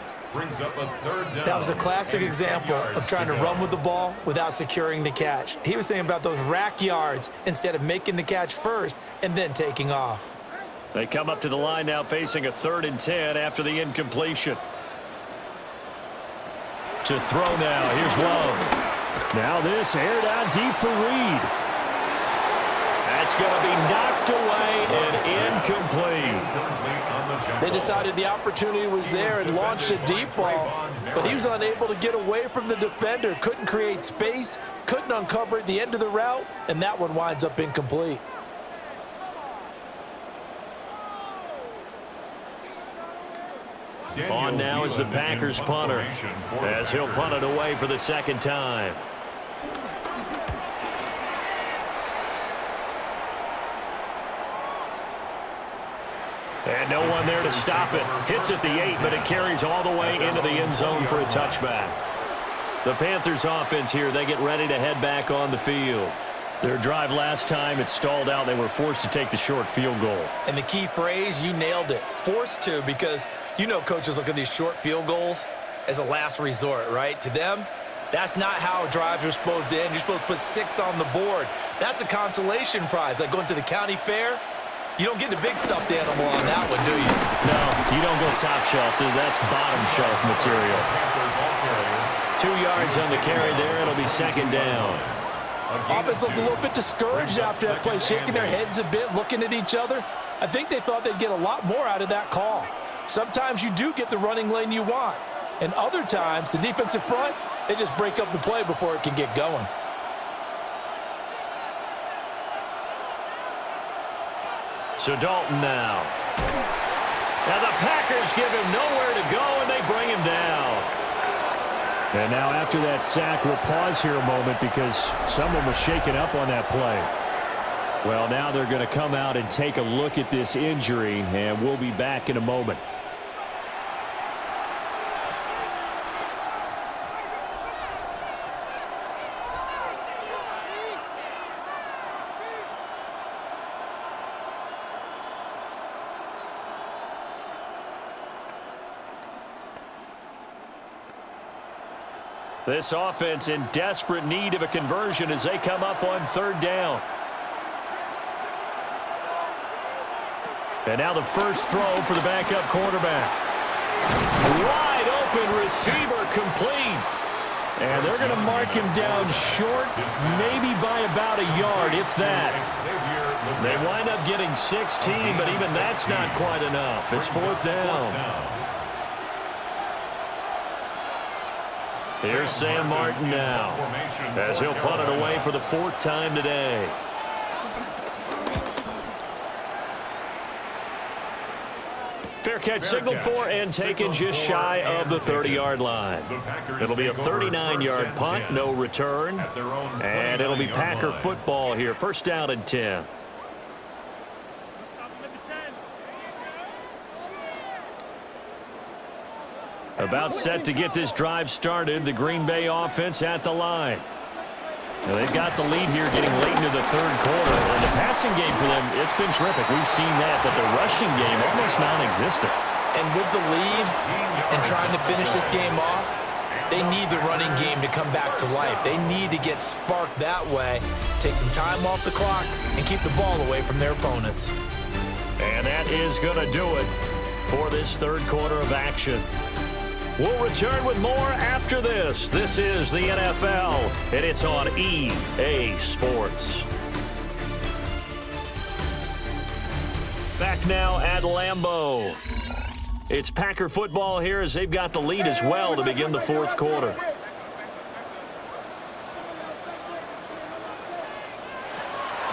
That was a classic example of trying to run with the ball without securing the catch. He was thinking about those rack yards instead of making the catch first and then taking off. They come up to the line now facing a 3rd and 10 after the incompletion. To throw now, here's Love. Now this aired out deep for Reed. That's going to be knocked away and incomplete. They decided the opportunity was there and launched a deep ball, but he was unable to get away from the defender, couldn't create space, couldn't uncover at the end of the route, and that one winds up incomplete. On now is the Packers punter, as he'll punt it away for the second time. And no one there to stop it. Hits at the 8, but it carries all the way into the end zone for a touchback. The Panthers offense here, they get ready to head back on the field. Their drive last time, it stalled out. They were forced to take the short field goal. And the key phrase, you nailed it, forced to, because you know coaches look at these short field goals as a last resort, right? To them, that's not how drives are supposed to end. You're supposed to put 6 on the board. That's a consolation prize. Like going to the county fair, you don't get the big stuffed animal on that one, do you? No, you don't go top shelf. That's bottom shelf material. 2 yards on the carry there. It'll be second down. Offense looked a little bit discouraged after that play, shaking their heads a bit, looking at each other. I think they thought they'd get a lot more out of that call. Sometimes you do get the running lane you want, and other times, the defensive front, they just break up the play before it can get going. So Dalton now. Now the Packers give him nowhere to go, and they bring him down. And now after that sack, we'll pause here a moment because someone was shaken up on that play. Well, now they're going to come out and take a look at this injury, and we'll be back in a moment. This offense in desperate need of a conversion as they come up on third down. And now the first throw for the backup quarterback. Wide open receiver complete. And they're going to mark him down short, maybe by about a yard, if that. They wind up getting 16, but even that's not quite enough. It's fourth down. Here's Sam Martin now, as he'll punt it away for the 4th time today. Fair catch signaled for and taken just shy of the 30-yard line. It'll be a 39-yard punt, no return, and it'll be Packer football here. First down and 10. About set to get this drive started, the Green Bay offense at the line. Now they've got the lead here getting late into the third quarter. And the passing game for them, it's been terrific. We've seen that, but the rushing game almost non-existent. And with the lead and trying to finish this game off, they need the running game to come back to life. They need to get sparked that way, take some time off the clock, and keep the ball away from their opponents. And that is going to do it for this third quarter of action. We'll return with more after this. This is the NFL, and it's on EA Sports. Back now at Lambeau. It's Packer football here as they've got the lead as well to begin the fourth quarter.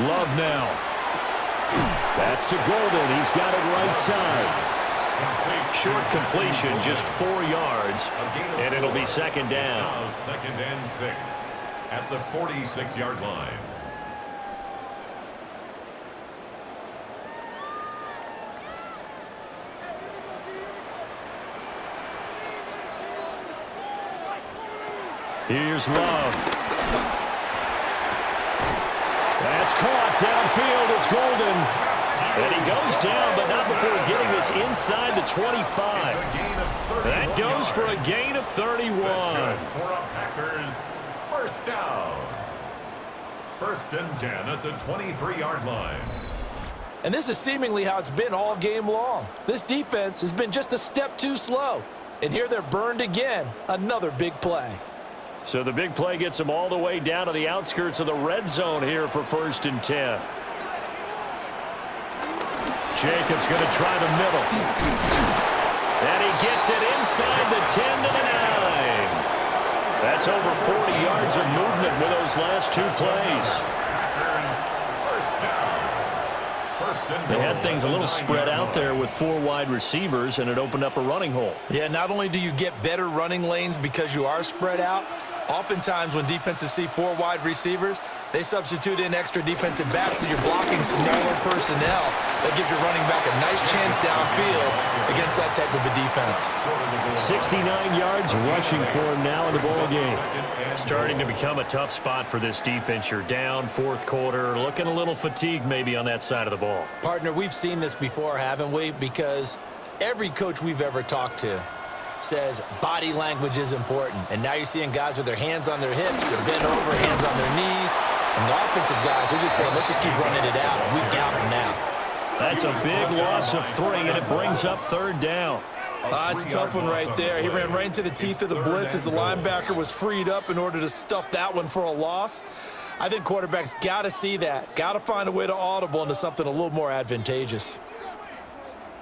Love now. That's to Golden. He's got it right side. Short completion, just 4 yards, and it'll be second down. Second and 6 at the 46-yard line. Here's Love. That's caught downfield. It's Golden. And he goes down, but not before getting this inside the 25. That goes for a gain of 31. For a Packers first down. First and 10 at the 23-yard line. And this is seemingly how it's been all game long. This defense has been just a step too slow. And here they're burned again. Another big play. So the big play gets them all the way down to the outskirts of the red zone here for first and 10. Jacobs going to try the middle. And he gets it inside the 10 to the 9. That's over 40 yards of movement with those last 2 plays. They had things a little spread out there with 4 wide receivers, and it opened up a running hole. Yeah, not only do you get better running lanes because you are spread out, oftentimes when defenses see 4 wide receivers, they substitute in extra defensive backs, so you're blocking smaller personnel. That gives your running back a nice chance downfield against that type of a defense. 69 yards rushing for him now in the ball game. Starting to become a tough spot for this defense. You're down 4th quarter, looking a little fatigued maybe on that side of the ball. Partner, we've seen this before, haven't we? Because every coach we've ever talked to says body language is important. And now you're seeing guys with their hands on their hips and bent over, hands on their knees. And the offensive guys are just saying, let's just keep running it out. And we've got them now. That's a big loss of 3, and it brings up 3rd down. It's a tough one right there. He ran right into the teeth of the blitz as the linebacker was freed up in order to stuff that one for a loss. I think quarterbacks got to see that, got to find a way to audible into something a little more advantageous.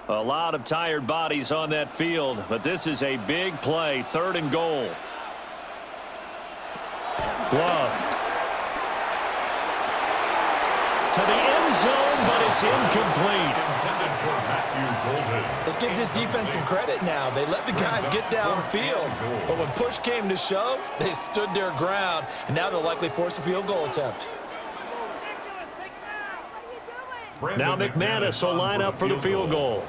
A lot of tired bodies on that field, but this is a big play, 3rd and goal. Glove. To the end zone, but it's incomplete. Let's give this defense some credit now. They let the guys get downfield, but when push came to shove, they stood their ground, and now they'll likely force a field goal attempt. Now McManus will line up for the field goal.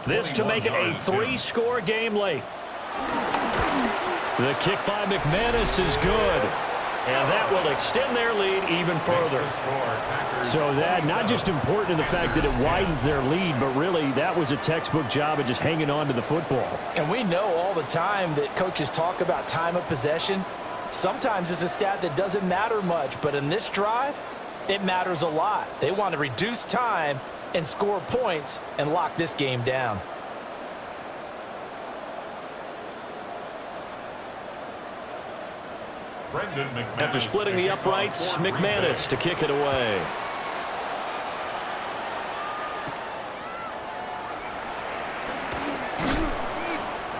This to make it a 3-score game late. The kick by McManus is good. And that will extend their lead even further. So that not just important in the fact that it widens their lead, but really that was a textbook job of just hanging on to the football. And we know all the time that coaches talk about time of possession. Sometimes it's a stat that doesn't matter much, but in this drive, it matters a lot. They want to reduce time and score points and lock this game down. After splitting the uprights, McManus to kick it away.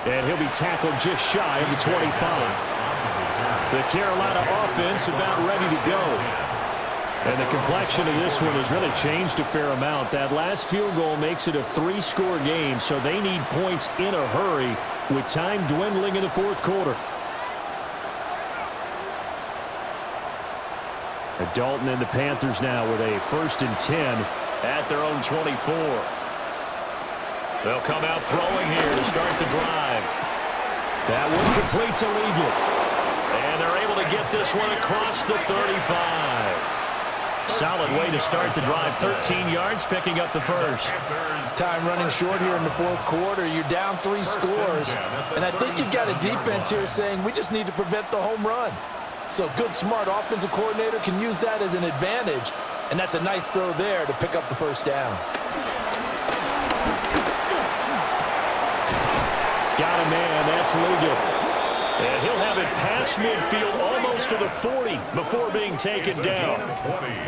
And he'll be tackled just shy of the 25. The Carolina offense about ready to go. And the complexion of this one has really changed a fair amount. That last field goal makes it a 3-score game, so they need points in a hurry with time dwindling in the 4th quarter. Dalton and the Panthers now with a 1st and 10 at their own 24. They'll come out throwing here to start the drive. That one complete to Legal. And they're able to get this one across the 35. Solid way to start the drive. 13 yards, picking up the 1st. Time running short here in the 4th quarter. You're down 3 scores. And I think you've got a defense here saying we just need to prevent the home run. So good, smart offensive coordinator can use that as an advantage. And that's a nice throw there to pick up the 1st down. Got a man. That's Legal. And he'll have it past midfield almost to the 40 before being taken down.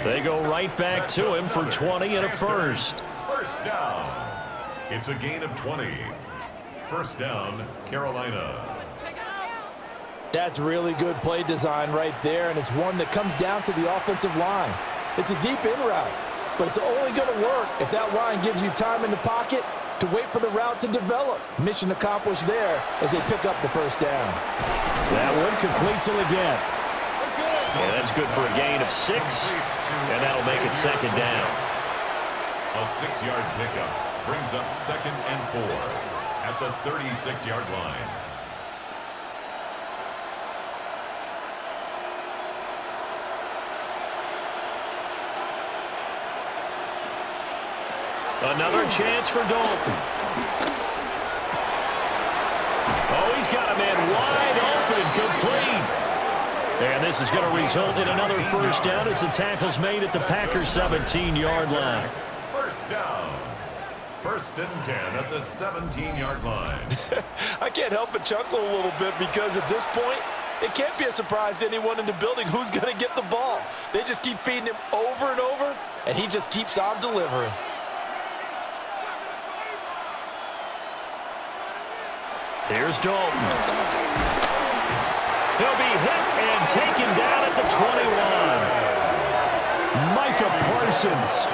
They go right back to him for 20 and a 1st. 1st down. It's a gain of 20. 1st down, Carolina. That's really good play design right there, and it's one that comes down to the offensive line. It's a deep in route, but it's only going to work if that line gives you time in the pocket to wait for the route to develop. Mission accomplished there as they pick up the 1st down. That one complete to again. Yeah, that's good for a gain of 6, and that'll make it 2nd down. A 6-yard pickup brings up 2nd and 4 at the 36-yard line. Another chance for Dalton. Oh, he's got a man wide open, complete. And this is going to result in another 1st down as the tackle's made at the Packers' 17-yard line. 1st down. 1st and 10 at the 17-yard line. I can't help but chuckle a little bit because at this point, it can't be a surprise to anyone in the building who's going to get the ball. They just keep feeding him over and over, and he just keeps on delivering. Here's Dalton. He'll be hit and taken down at the 21. Micah Parsons.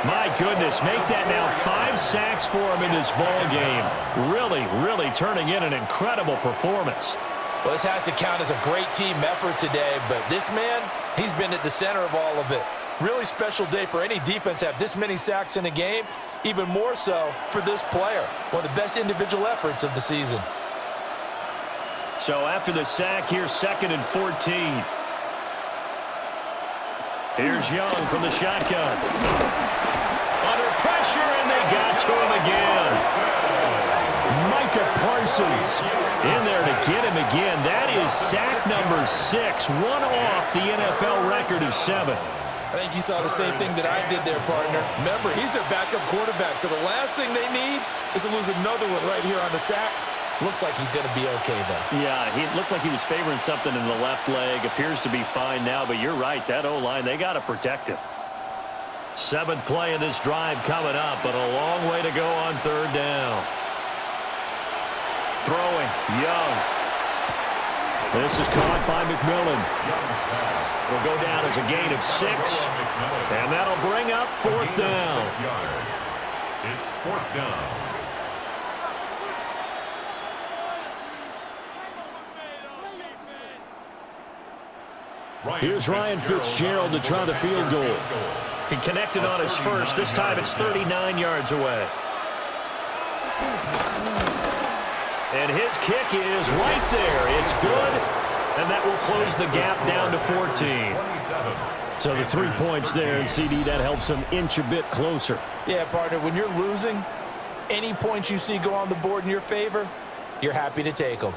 My goodness, make that now 5 sacks for him in this ball game. Really turning in an incredible performance. Well, this has to count as a great team effort today, but this man, he's been at the center of all of it. Really special day for any defense to have this many sacks in a game, even more so for this player. One of the best individual efforts of the season. So after the sack, here's 2nd and 14. Here's Young from the shotgun. Under pressure, and they got to him again. Micah Parsons In there to get him again. That is sack number 6, one off the NFL record of 7. I think you saw the same thing that I did there, partner. Remember, he's their backup quarterback, so the last thing they need is to lose another one right here on the sack. Looks like he's going to be okay, though. Yeah, he looked like he was favoring something in the left leg. Appears to be fine now, but you're right. That O-line, they got to protect him. 7th play in this drive coming up, but a long way to go on 3rd down. Throwing, Young. This is caught by McMillan. Will go down as a gain of 6, and that'll bring up 4th down. 6 yards. It's 4th down. Here's Ryan Fitzgerald to try the field goal. He connected on his first. This time it's 39 yards away. And his kick is right there. It's good, and that will close the gap down to 14. So the 3 points there, and CD, that helps him inch a bit closer. Yeah, partner, when you're losing, any points you see go on the board in your favor, you're happy to take them.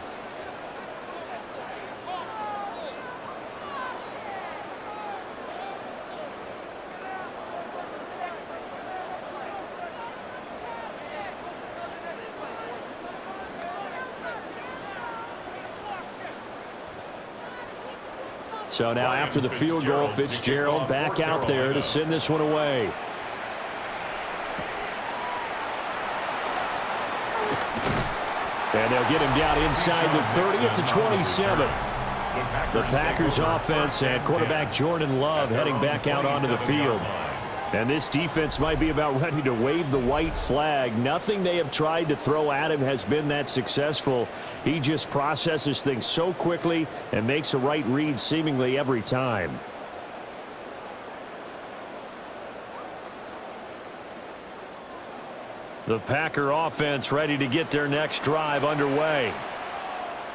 So now after the field goal, Fitzgerald back out there to send this one away. And they'll get him down inside the 30 at the 27. The Packers offense and quarterback Jordan Love heading back out onto the field. And this defense might be about ready to wave the white flag. Nothing they have tried to throw at him has been that successful. He just processes things so quickly and makes a right read seemingly every time. The Packer offense ready to get their next drive underway.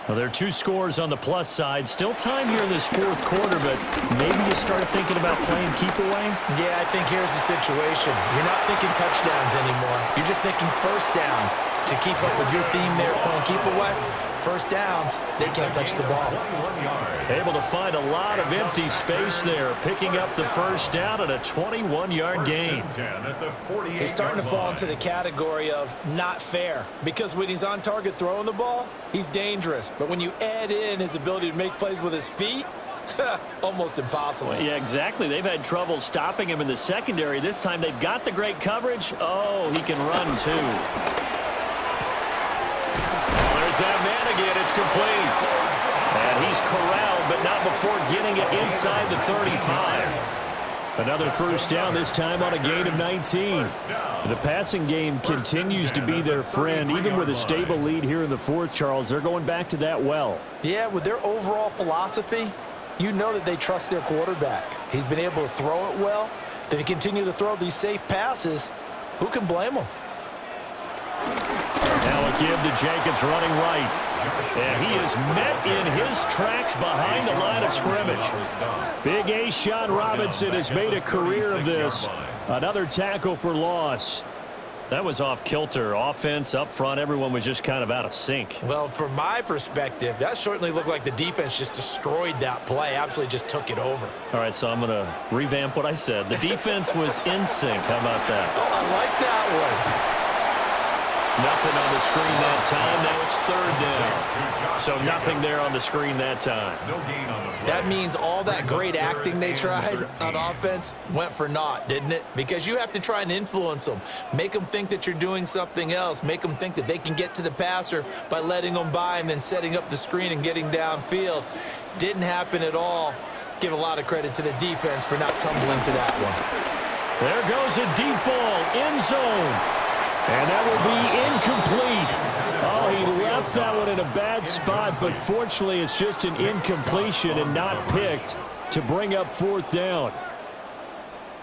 Well, there are 2 scores on the plus side. Still time here in this 4th quarter, but maybe you start thinking about playing keep away? Yeah, I think here's the situation. You're not thinking touchdowns anymore. You're just thinking first downs. To keep up with your theme there, playing keep away, first downs, they can't touch the ball. Able to find a lot of empty space there, picking up the first down at a 21-yard gain. He's starting to fall into the category of not fair, because when he's on target throwing the ball, he's dangerous. But when you add in his ability to make plays with his feet, almost impossible. Well, yeah, exactly. They've had trouble stopping him in the secondary. This time they've got the great coverage. Oh, he can run too. There's that man again. It's complete. And he's corralled, but not before getting it inside the 35. Another first down, this time on a gain of 19. The passing game continues to be their friend. Even with a stable lead here in the 4th, Charles, they're going back to that well. Yeah, with their overall philosophy, you know that they trust their quarterback. He's been able to throw it well. They continue to throw these safe passes. Who can blame them? Now a give to Jacobs running right. And he is met in his tracks behind the line of scrimmage. Big A. Sean Robinson has made a career of this. Another tackle for loss. That was off kilter. Offense up front, everyone was just kind of out of sync. Well, from my perspective, that certainly looked like the defense just destroyed that play. Absolutely just took it over. All right, so I'm going to revamp what I said. The defense was in sync. How about that? Oh, I like that one. Nothing on the screen that time. Now it's 3rd down. So nothing there on the screen that time. That means all that great acting they tried on offense went for naught, didn't it? Because you have to try and influence them. Make them think that you're doing something else. Make them think that they can get to the passer by letting them by and then setting up the screen and getting downfield. Didn't happen at all. Give a lot of credit to the defense for not tumbling to that one. There goes a deep ball, end zone. And that will be incomplete. Oh, he left that one in a bad spot, but fortunately it's just an incompletion and not picked to bring up 4th down.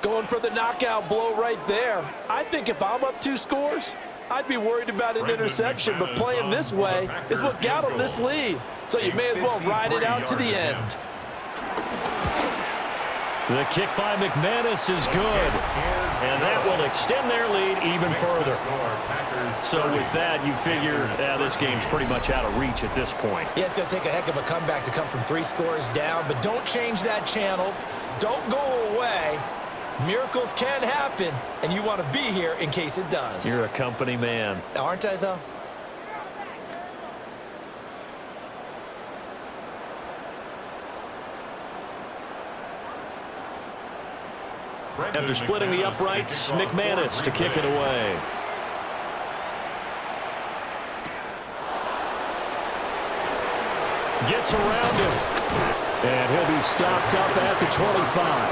Going for the knockout blow right there. I think if I'm up 2 scores, I'd be worried about an interception, but playing this way is what got him this lead. So you may as well ride it out to the end. The kick by McManus is good, and that will extend their lead even further. So with that, you figure this game's pretty much out of reach at this point. Yeah, it's going to take a heck of a comeback to come from 3 scores down, but don't change that channel. Don't go away. Miracles can happen, and you want to be here in case it does. You're a company man. Aren't I, though? After splitting the uprights, McManus to kick it away. Gets around him. And he'll be stopped up at the 25.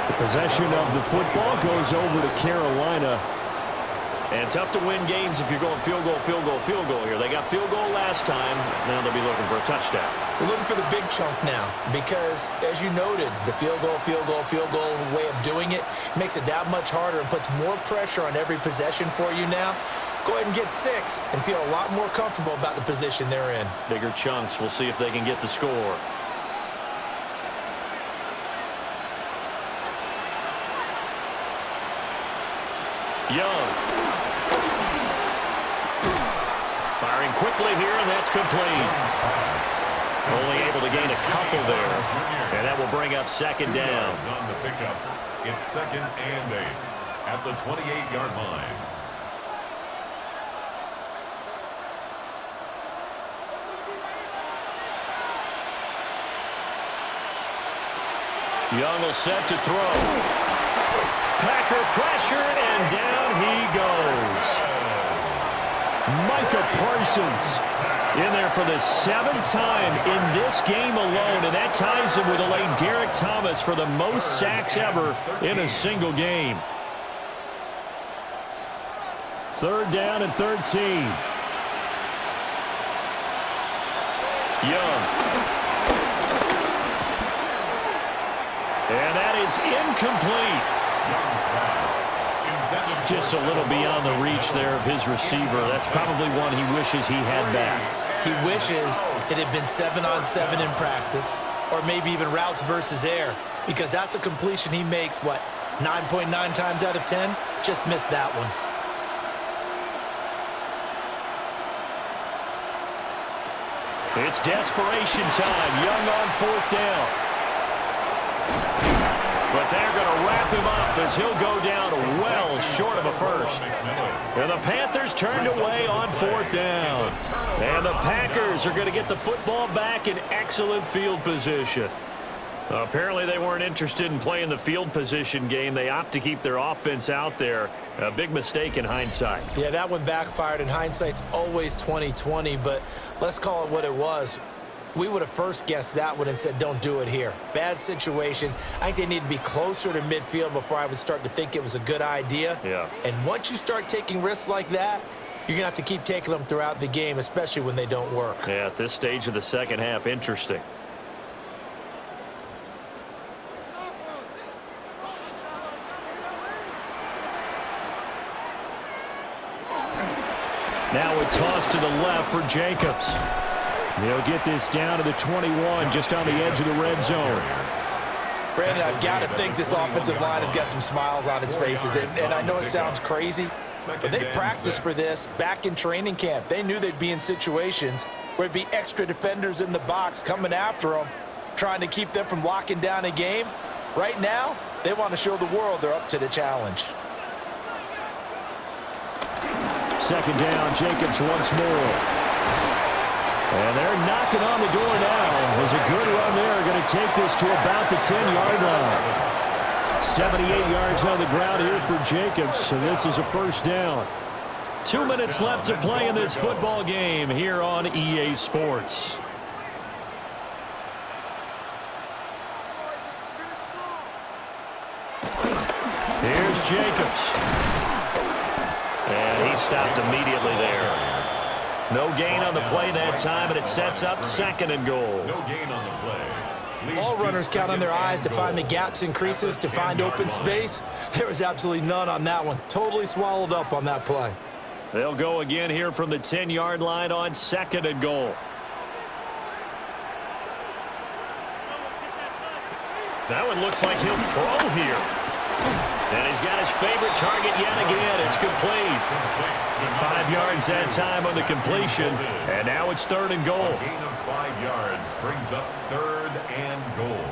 The possession of the football goes over to Carolina. And tough to win games if you're going field goal, field goal, field goal here. They got field goal last time. Now they'll be looking for a touchdown. They're looking for the big chunk now because, as you noted, the field goal way of doing it makes it that much harder and puts more pressure on every possession for you now. Go ahead and get 6 and feel a lot more comfortable about the position they're in. Bigger chunks. We'll see if they can get the score. Young. Firing quickly here, and that's complete. Only able to gain a couple there, and that will bring up 2nd down. On the pickup, it's 2nd and 8 at the 28-yard line. Young will set to throw. Packer pressure, and down he goes. Micah Parsons in there for the 7th time in this game alone, and that ties him with a late Derek Thomas for the most sacks ever in a single game. 3rd down and 13. Young. And that is incomplete. Just a little beyond the reach there of his receiver. That's probably one he wishes he had back. He wishes it had been 7-on-7 in practice, or maybe even routes versus air, because that's a completion he makes, 9.9 times out of 10? Just missed that one. It's desperation time. Young on 4th down. But they're going to wrap him up as he'll go down well short of a first. And the Panthers turned away on 4th down. And the Packers are going to get the football back in excellent field position. Apparently they weren't interested in playing the field position game. They opt to keep their offense out there. A big mistake in hindsight. Yeah, that one backfired, and hindsight's always 20/20, but let's call it what it was. We would have first guessed that one and said, don't do it here. Bad situation. I think they need to be closer to midfield before I would start to think it was a good idea. Yeah. And once you start taking risks like that, you're going to have to keep taking them throughout the game, especially when they don't work. Yeah, at this stage of the 2nd half, interesting. Now a toss to the left for Jacobs. They'll get this down to the 21, just on the edge of the red zone. Brandon, I've got to think this offensive line has got some smiles on its faces. And I know it sounds crazy, but they practiced for this back in training camp. They knew they'd be in situations where it'd be extra defenders in the box coming after them, trying to keep them from locking down a game. Right now, they want to show the world they're up to the challenge. 2nd down, Jacobs once more. And they're knocking on the door now. There's a good run there. Going to take this to about the 10-yard line. 78 yards on the ground here for Jacobs. So this is a 1st down. 2 minutes left to play in this football game here on EA Sports. Here's Jacobs. And he stopped immediately there. No gain on the play that time, and it sets up 2nd and goal. No gain on the play. All runners count on their eyes to find the gaps and creases, to find open space. There was absolutely none on that one. Totally swallowed up on that play. They'll go again here from the 10-yard line on 2nd and goal. That one looks like he'll throw here. And he's got his favorite target yet again. It's complete. 5 yards that time on the completion. And now it's 3rd and goal. A gain of 5 yards brings up 3rd and goal.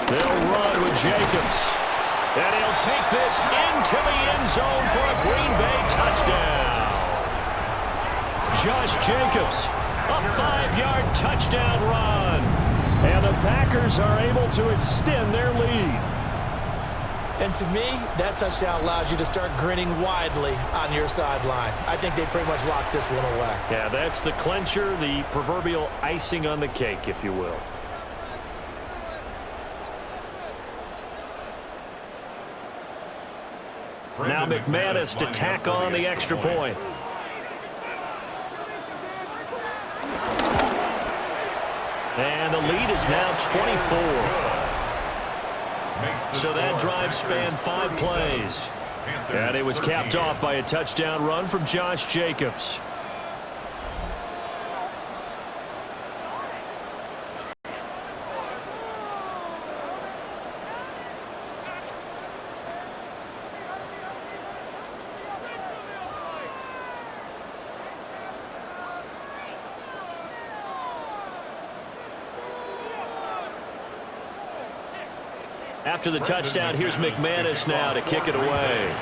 They'll run with Jacobs. And he'll take this into the end zone for a Green Bay touchdown. Josh Jacobs, a 5-yard touchdown run. And the Packers are able to extend their lead. And to me, that touchdown allows you to start grinning widely on your sideline. I think they pretty much locked this one away. Yeah, that's the clincher, the proverbial icing on the cake, if you will. Now McManus to tack on the extra point. And the lead is now 24. So that drive spanned 5 plays. And it was capped off by a touchdown run from Josh Jacobs. After the touchdown, here's McManus now to kick it away.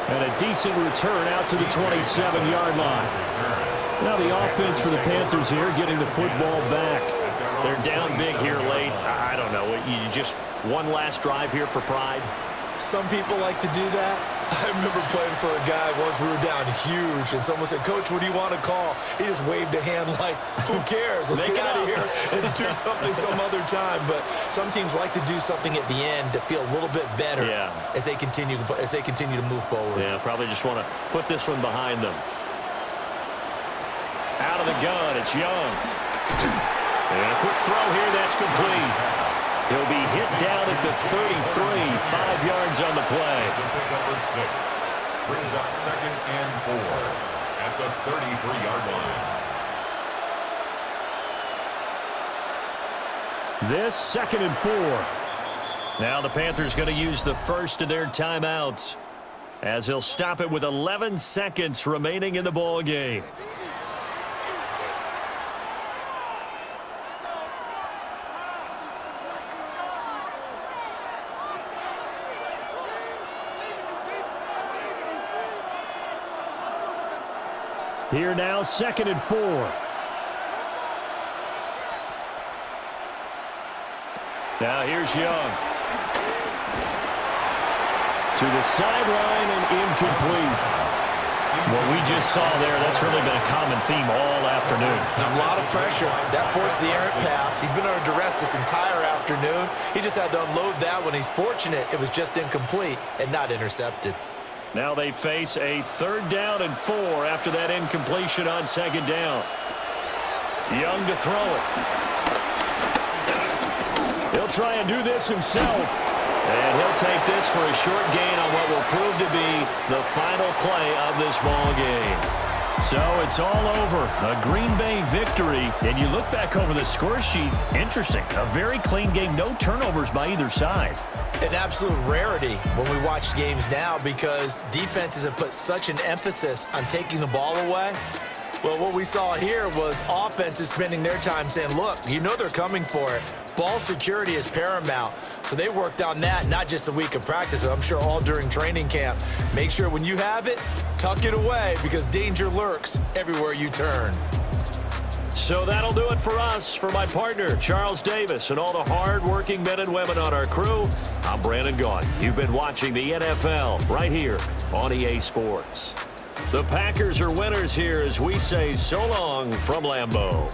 And a decent return out to the 27-yard line. Now the offense for the Panthers here getting the football back. They're down big here late. I don't know. You just one last drive here for pride. Some people like to do that. I remember playing for a guy once. We were down huge, and someone said, "Coach, what do you want to call?" He just waved a hand like, "Who cares? Let's get out of here and do something some other time." But some teams like to do something at the end to feel a little bit better as they continue to move forward. Yeah, probably just want to put this one behind them. Out of the gun, it's Young. And a quick throw here, that's complete. He'll be hit down at the 33, 5 yards on the play. Pick number 6 brings up 2nd and 4 at the 33-yard line. This 2nd and 4. Now the Panthers going to use the first of their timeouts as he'll stop it with 11 seconds remaining in the ball game. Here now, 2nd and 4. Now here's Young. To the sideline and incomplete. What we just saw there, that's really been a common theme all afternoon. A lot of pressure. That forced the errant pass. He's been under duress this entire afternoon. He just had to unload that one. He's fortunate it was just incomplete and not intercepted. Now they face a 3rd down and 4 after that incompletion on 2nd down. Young to throw it. He'll try and do this himself. And he'll take this for a short gain on what will prove to be the final play of this ball game. So it's all over. A Green Bay victory. And you look back over the score sheet, interesting. A very clean game, no turnovers by either side. An absolute rarity when we watch games now because defenses have put such an emphasis on taking the ball away. Well, what we saw here was offenses spending their time saying, look, you know they're coming for it. Ball security is paramount. So they worked on that, not just a week of practice, but I'm sure all during training camp. Make sure when you have it, tuck it away because danger lurks everywhere you turn. So that'll do it for us. For my partner, Charles Davis, and all the hard-working men and women on our crew, I'm Brandon Gaudin. You've been watching the NFL right here on EA Sports. The Packers are winners here as we say so long from Lambeau.